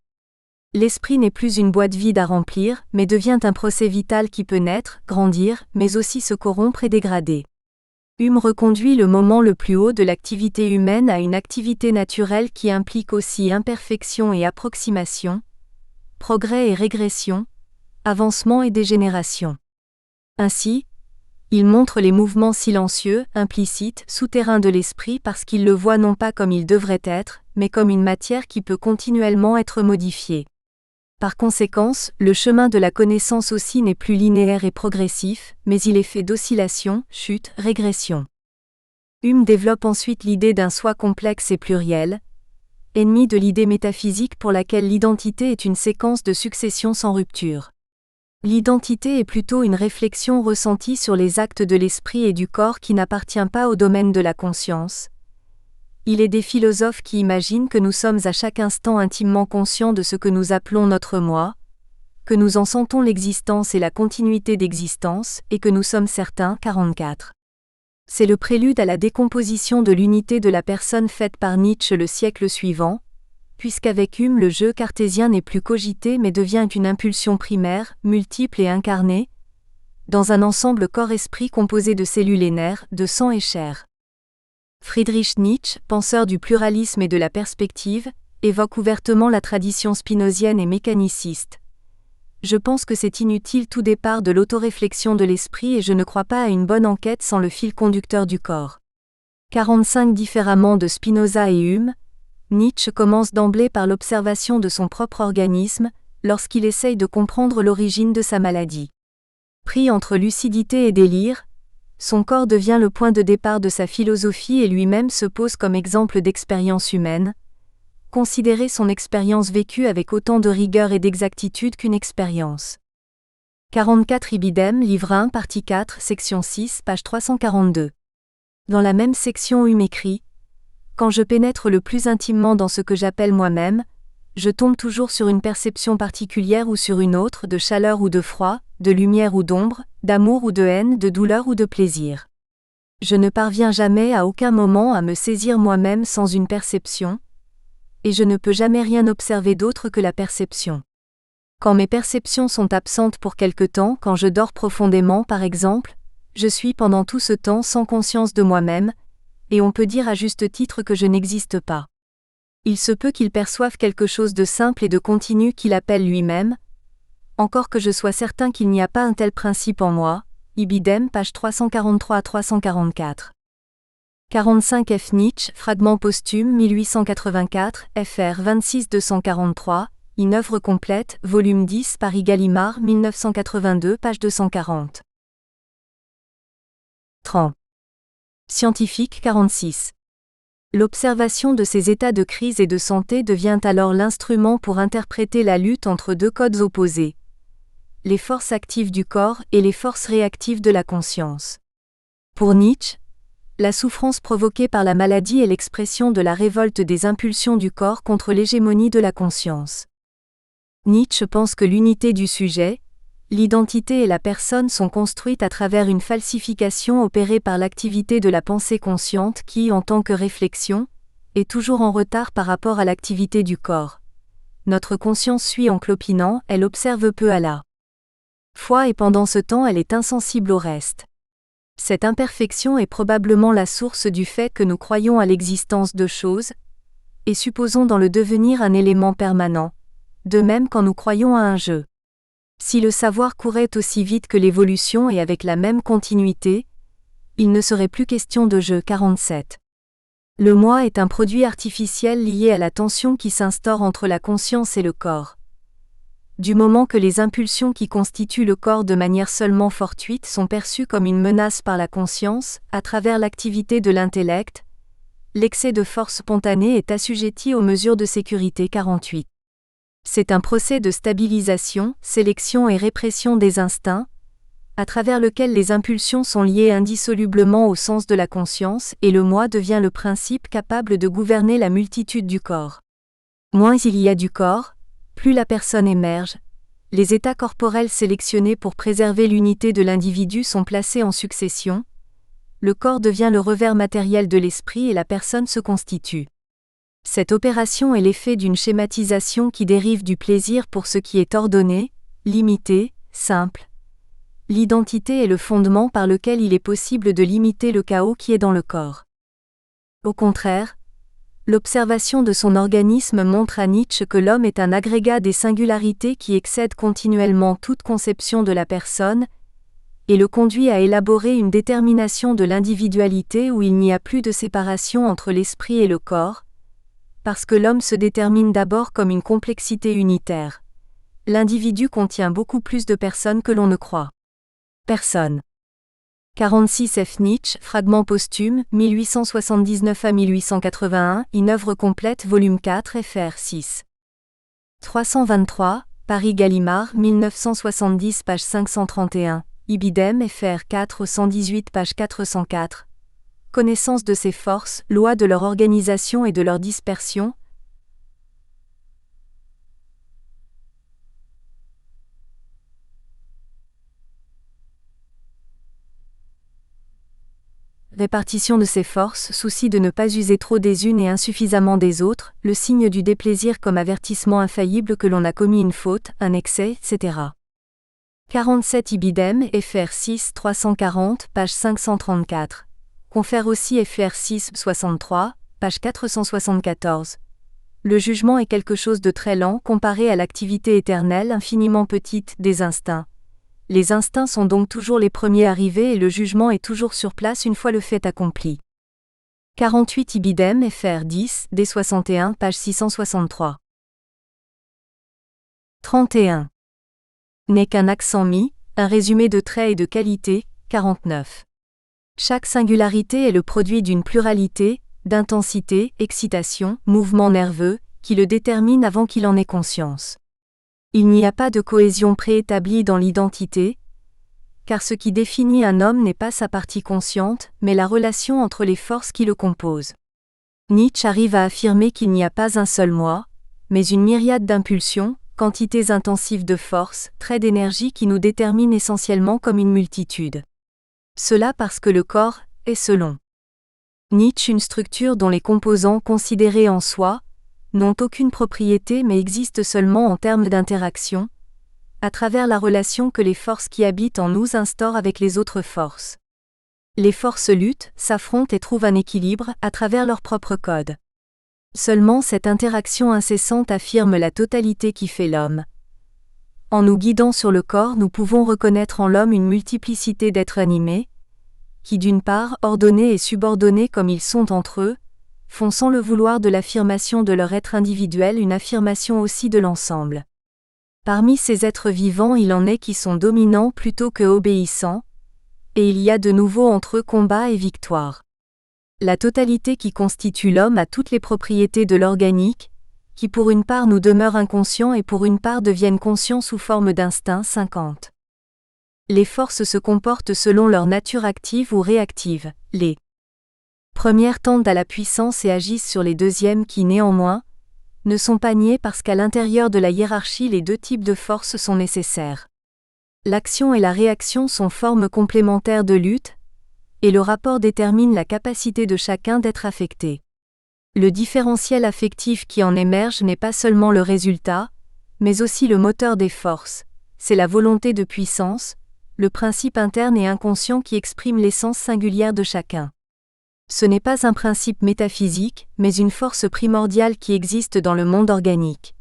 L'esprit n'est plus une boîte vide à remplir, mais devient un procès vital qui peut naître, grandir, mais aussi se corrompre et dégrader. Hume reconduit le moment le plus haut de l'activité humaine à une activité naturelle qui implique aussi imperfection et approximation, progrès et régression, avancement et dégénération. Ainsi, il montre les mouvements silencieux, implicites, souterrains de l'esprit parce qu'il le voit non pas comme il devrait être, mais comme une matière qui peut continuellement être modifiée. Par conséquent, le chemin de la connaissance aussi n'est plus linéaire et progressif, mais il est fait d'oscillations, chutes, régressions. Hume développe ensuite l'idée d'un soi complexe et pluriel, ennemi de l'idée métaphysique pour laquelle l'identité est une séquence de succession sans rupture. L'identité est plutôt une réflexion ressentie sur les actes de l'esprit et du corps qui n'appartient pas au domaine de la conscience. Il est des philosophes qui imaginent que nous sommes à chaque instant intimement conscients de ce que nous appelons notre moi, que nous en sentons l'existence et la continuité d'existence, et que nous sommes certains. 44. C'est le prélude à la décomposition de l'unité de la personne faite par Nietzsche le siècle suivant, puisqu'avec Hume le jeu cartésien n'est plus cogité mais devient une impulsion primaire, multiple et incarnée, dans un ensemble corps-esprit composé de cellules et nerfs, de sang et chair. Friedrich Nietzsche, penseur du pluralisme et de la perspective, évoque ouvertement la tradition spinozienne et mécaniciste. Je pense que c'est inutile tout départ de l'autoréflexion de l'esprit et je ne crois pas à une bonne enquête sans le fil conducteur du corps. 45 Différemment de Spinoza et Hume, Nietzsche commence d'emblée par l'observation de son propre organisme, lorsqu'il essaye de comprendre l'origine de sa maladie. Pris entre lucidité et délire, son corps devient le point de départ de sa philosophie et lui-même se pose comme exemple d'expérience humaine. Considérer son expérience vécue avec autant de rigueur et d'exactitude qu'une expérience. 44 Ibidem, livre 1, partie 4, section 6, page 342. Dans la même section Hume écrit « Quand je pénètre le plus intimement dans ce que j'appelle moi-même, je tombe toujours sur une perception particulière ou sur une autre, de chaleur ou de froid, de lumière ou d'ombre, d'amour ou de haine, de douleur ou de plaisir. Je ne parviens jamais à aucun moment à me saisir moi-même sans une perception, et je ne peux jamais rien observer d'autre que la perception. Quand mes perceptions sont absentes pour quelque temps, quand je dors profondément par exemple, je suis pendant tout ce temps sans conscience de moi-même, et on peut dire à juste titre que je n'existe pas. Il se peut qu'il perçoive quelque chose de simple et de continu qu'il appelle lui-même, encore que je sois certain qu'il n'y a pas un tel principe en moi. Ibidem, page 343 à 344. 45 F. Nietzsche, fragment posthume 1884, fr 26 243, une œuvre complète, volume 10, Paris Gallimard 1982, page 240. 30. Scientifique 46. L'observation de ces états de crise et de santé devient alors l'instrument pour interpréter la lutte entre deux codes opposés, les forces actives du corps et les forces réactives de la conscience. Pour Nietzsche, la souffrance provoquée par la maladie est l'expression de la révolte des impulsions du corps contre l'hégémonie de la conscience. Nietzsche pense que l'unité du sujet, l'identité et la personne sont construites à travers une falsification opérée par l'activité de la pensée consciente qui, en tant que réflexion, est toujours en retard par rapport à l'activité du corps. Notre conscience suit en clopinant, elle observe peu à la fois et pendant ce temps elle est insensible au reste. Cette imperfection est probablement la source du fait que nous croyons à l'existence de choses, et supposons dans le devenir un élément permanent, de même quand nous croyons à un jeu. Si le savoir courait aussi vite que l'évolution et avec la même continuité, il ne serait plus question de jeu. 47. Le moi est un produit artificiel lié à la tension qui s'instaure entre la conscience et le corps. Du moment que les impulsions qui constituent le corps de manière seulement fortuite sont perçues comme une menace par la conscience, à travers l'activité de l'intellect, l'excès de force spontanée est assujetti aux mesures de sécurité. 48. C'est un procès de stabilisation, sélection et répression des instincts, à travers lequel les impulsions sont liées indissolublement au sens de la conscience et le moi devient le principe capable de gouverner la multitude du corps. Moins il y a du corps, plus la personne émerge. Les états corporels sélectionnés pour préserver l'unité de l'individu sont placés en succession. Le corps devient le revers matériel de l'esprit et la personne se constitue. Cette opération est l'effet d'une schématisation qui dérive du plaisir pour ce qui est ordonné, limité, simple. L'identité est le fondement par lequel il est possible de limiter le chaos qui est dans le corps. Au contraire, l'observation de son organisme montre à Nietzsche que l'homme est un agrégat des singularités qui excèdent continuellement toute conception de la personne, et le conduit à élaborer une détermination de l'individualité où il n'y a plus de séparation entre l'esprit et le corps, parce que l'homme se détermine d'abord comme une complexité unitaire. l'individu contient beaucoup plus de personnes que l'on ne croit. Personne. 46 F. Nietzsche, fragment posthume, 1879 à 1881, une œuvre complète, volume 4, fr. 6. 323, Paris Gallimard, 1970, page 531, Ibidem, fr. 4, 118, page 404. Connaissance de ces forces, loi de leur organisation et de leur dispersion. Répartition de ces forces, souci de ne pas user trop des unes et insuffisamment des autres, le signe du déplaisir comme avertissement infaillible que l'on a commis une faute, un excès, etc. 47 Ibidem, fr. 6, 340, page 534. Confère aussi fr. 6, 63, page 474. Le jugement est quelque chose de très lent comparé à l'activité éternelle infiniment petite des instincts. Les instincts sont donc toujours les premiers arrivés et le jugement est toujours sur place une fois le fait accompli. 48 Ibidem, fr. 10, D61, page 663. 31. N'est qu'un accent mis, un résumé de traits et de qualités, 49. Chaque singularité est le produit d'une pluralité, d'intensité, excitation, mouvement nerveux, qui le détermine avant qu'il en ait conscience. Il n'y a pas de cohésion préétablie dans l'identité, car ce qui définit un homme n'est pas sa partie consciente, mais la relation entre les forces qui le composent. Nietzsche arrive à affirmer qu'il n'y a pas un seul moi, mais une myriade d'impulsions, quantités intensives de force, traits d'énergie qui nous déterminent essentiellement comme une multitude. Cela parce que le corps est selon Nietzsche une structure dont les composants considérés en soi n'ont aucune propriété mais existent seulement en termes d'interaction, à travers la relation que les forces qui habitent en nous instaurent avec les autres forces. Les forces luttent, s'affrontent et trouvent un équilibre à travers leur propre code. Seulement cette interaction incessante affirme la totalité qui fait l'homme. En nous guidant sur le corps, nous pouvons reconnaître en l'homme une multiplicité d'êtres animés, qui d'une part, ordonnés et subordonnés comme ils sont entre eux, font sans le vouloir de l'affirmation de leur être individuel une affirmation aussi de l'ensemble. Parmi ces êtres vivants, il en est qui sont dominants plutôt que obéissants, et il y a de nouveau entre eux combat et victoire. La totalité qui constitue l'homme a toutes les propriétés de l'organique, qui pour une part nous demeurent inconscients et pour une part deviennent conscients sous forme d'instinct. 50. Les forces se comportent selon leur nature active ou réactive. Les premières tendent à la puissance et agissent sur les deuxièmes qui, néanmoins, ne sont pas niées parce qu'à l'intérieur de la hiérarchie les deux types de forces sont nécessaires. L'action et la réaction sont formes complémentaires de lutte, et le rapport détermine la capacité de chacun d'être affecté. Le différentiel affectif qui en émerge n'est pas seulement le résultat, mais aussi le moteur des forces, c'est la volonté de puissance, le principe interne et inconscient qui exprime l'essence singulière de chacun. Ce n'est pas un principe métaphysique, mais une force primordiale qui existe dans le monde organique.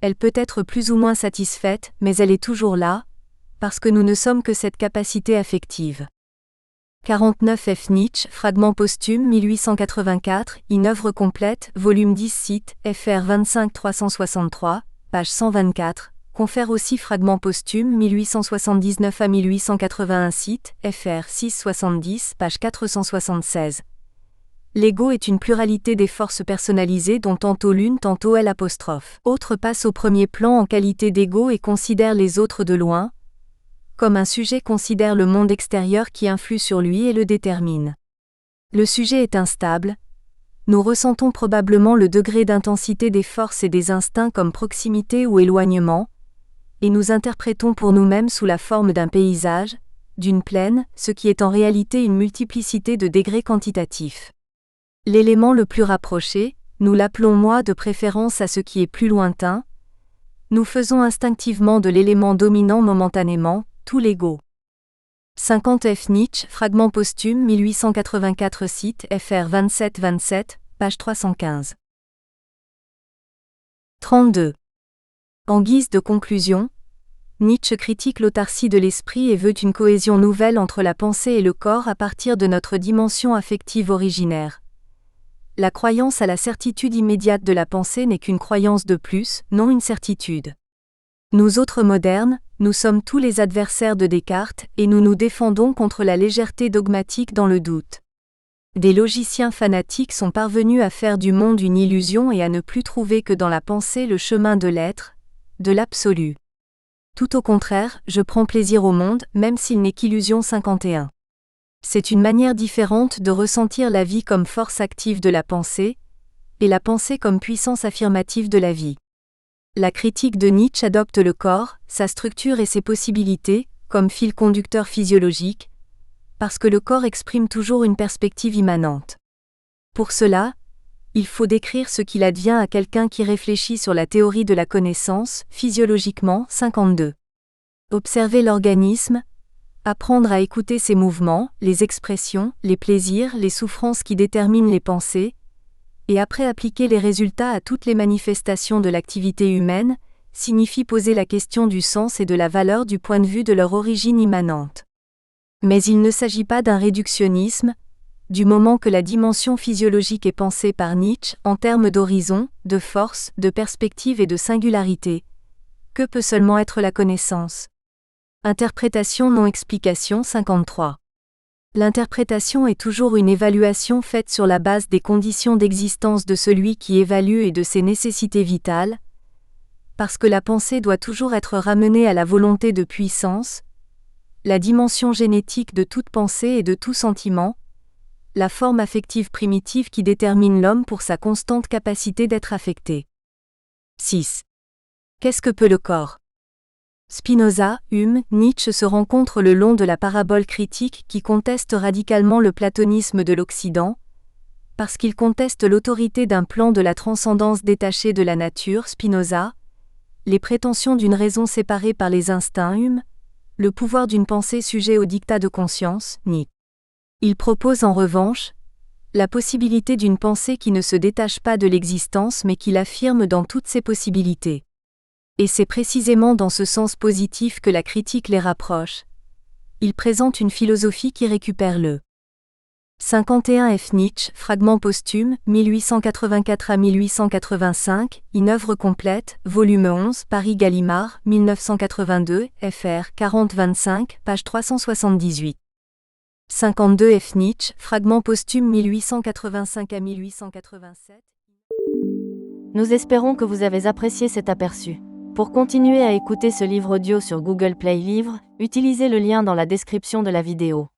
Elle peut être plus ou moins satisfaite, mais elle est toujours là, parce que nous ne sommes que cette capacité affective. 49 F. Nietzsche, fragment posthume 1884, une œuvre complète, volume 10 site, fr. 25 363, page 124, confère aussi fragment posthume 1879 à 1881 site, fr. 670, page 476. L'ego est une pluralité des forces personnalisées dont tantôt l'une tantôt elle apostrophe. Autre passe au premier plan en qualité d'ego et considère les autres de loin, comme un sujet considère le monde extérieur qui influe sur lui et le détermine. Le sujet est instable. Nous ressentons probablement le degré d'intensité des forces et des instincts comme proximité ou éloignement, et nous interprétons pour nous-mêmes sous la forme d'un paysage, d'une plaine, ce qui est en réalité une multiplicité de degrés quantitatifs. L'élément le plus rapproché, nous l'appelons moi de préférence à ce qui est plus lointain. Nous faisons instinctivement de l'élément dominant momentanément, tout l'ego. 50 F. Nietzsche, fragment posthume 1884 site, fr. 27-27, page 315. 32. En guise de conclusion, Nietzsche critique l'autarcie de l'esprit et veut une cohésion nouvelle entre la pensée et le corps à partir de notre dimension affective originaire. La croyance à la certitude immédiate de la pensée n'est qu'une croyance de plus, non une certitude. Nous autres modernes, nous sommes tous les adversaires de Descartes et nous nous défendons contre la légèreté dogmatique dans le doute. Des logiciens fanatiques sont parvenus à faire du monde une illusion et à ne plus trouver que dans la pensée le chemin de l'être, de l'absolu. Tout au contraire, je prends plaisir au monde, même s'il n'est qu'illusion 51. C'est une manière différente de ressentir la vie comme force active de la pensée, et la pensée comme puissance affirmative de la vie. La critique de Nietzsche adopte le corps, sa structure et ses possibilités, comme fil conducteur physiologique, parce que le corps exprime toujours une perspective immanente. Pour cela, il faut décrire ce qu'il advient à quelqu'un qui réfléchit sur la théorie de la connaissance, physiologiquement, 52. Observer l'organisme, apprendre à écouter ses mouvements, les expressions, les plaisirs, les souffrances qui déterminent les pensées, et après appliquer les résultats à toutes les manifestations de l'activité humaine, signifie poser la question du sens et de la valeur du point de vue de leur origine immanente. Mais il ne s'agit pas d'un réductionnisme, du moment que la dimension physiologique est pensée par Nietzsche en termes d'horizon, de force, de perspective et de singularité. Que peut seulement être la connaissance ? Interprétation non explication 53. L'interprétation est toujours une évaluation faite sur la base des conditions d'existence de celui qui évalue et de ses nécessités vitales, parce que la pensée doit toujours être ramenée à la volonté de puissance, la dimension génétique de toute pensée et de tout sentiment, la forme affective primitive qui détermine l'homme pour sa constante capacité d'être affecté. 6. Qu'est-ce que peut le corps ? Spinoza, Hume, Nietzsche se rencontrent le long de la parabole critique qui conteste radicalement le platonisme de l'Occident, parce qu'il conteste l'autorité d'un plan de la transcendance détachée de la nature, Spinoza, les prétentions d'une raison séparée par les instincts, Hume, le pouvoir d'une pensée sujet au dictat de conscience, Nietzsche. Il propose en revanche la possibilité d'une pensée qui ne se détache pas de l'existence mais qui l'affirme dans toutes ses possibilités. Et c'est précisément dans ce sens positif que la critique les rapproche. Il présente une philosophie qui récupère le 51 F. Nietzsche, fragment posthume, 1884 à 1885, une œuvre complète, volume 11, Paris Gallimard, 1982, fr. 40-25, page 378. 52 F. Nietzsche, fragment posthume 1885 à 1887. Nous espérons que vous avez apprécié cet aperçu. Pour continuer à écouter ce livre audio sur Google Play Livres, utilisez le lien dans la description de la vidéo.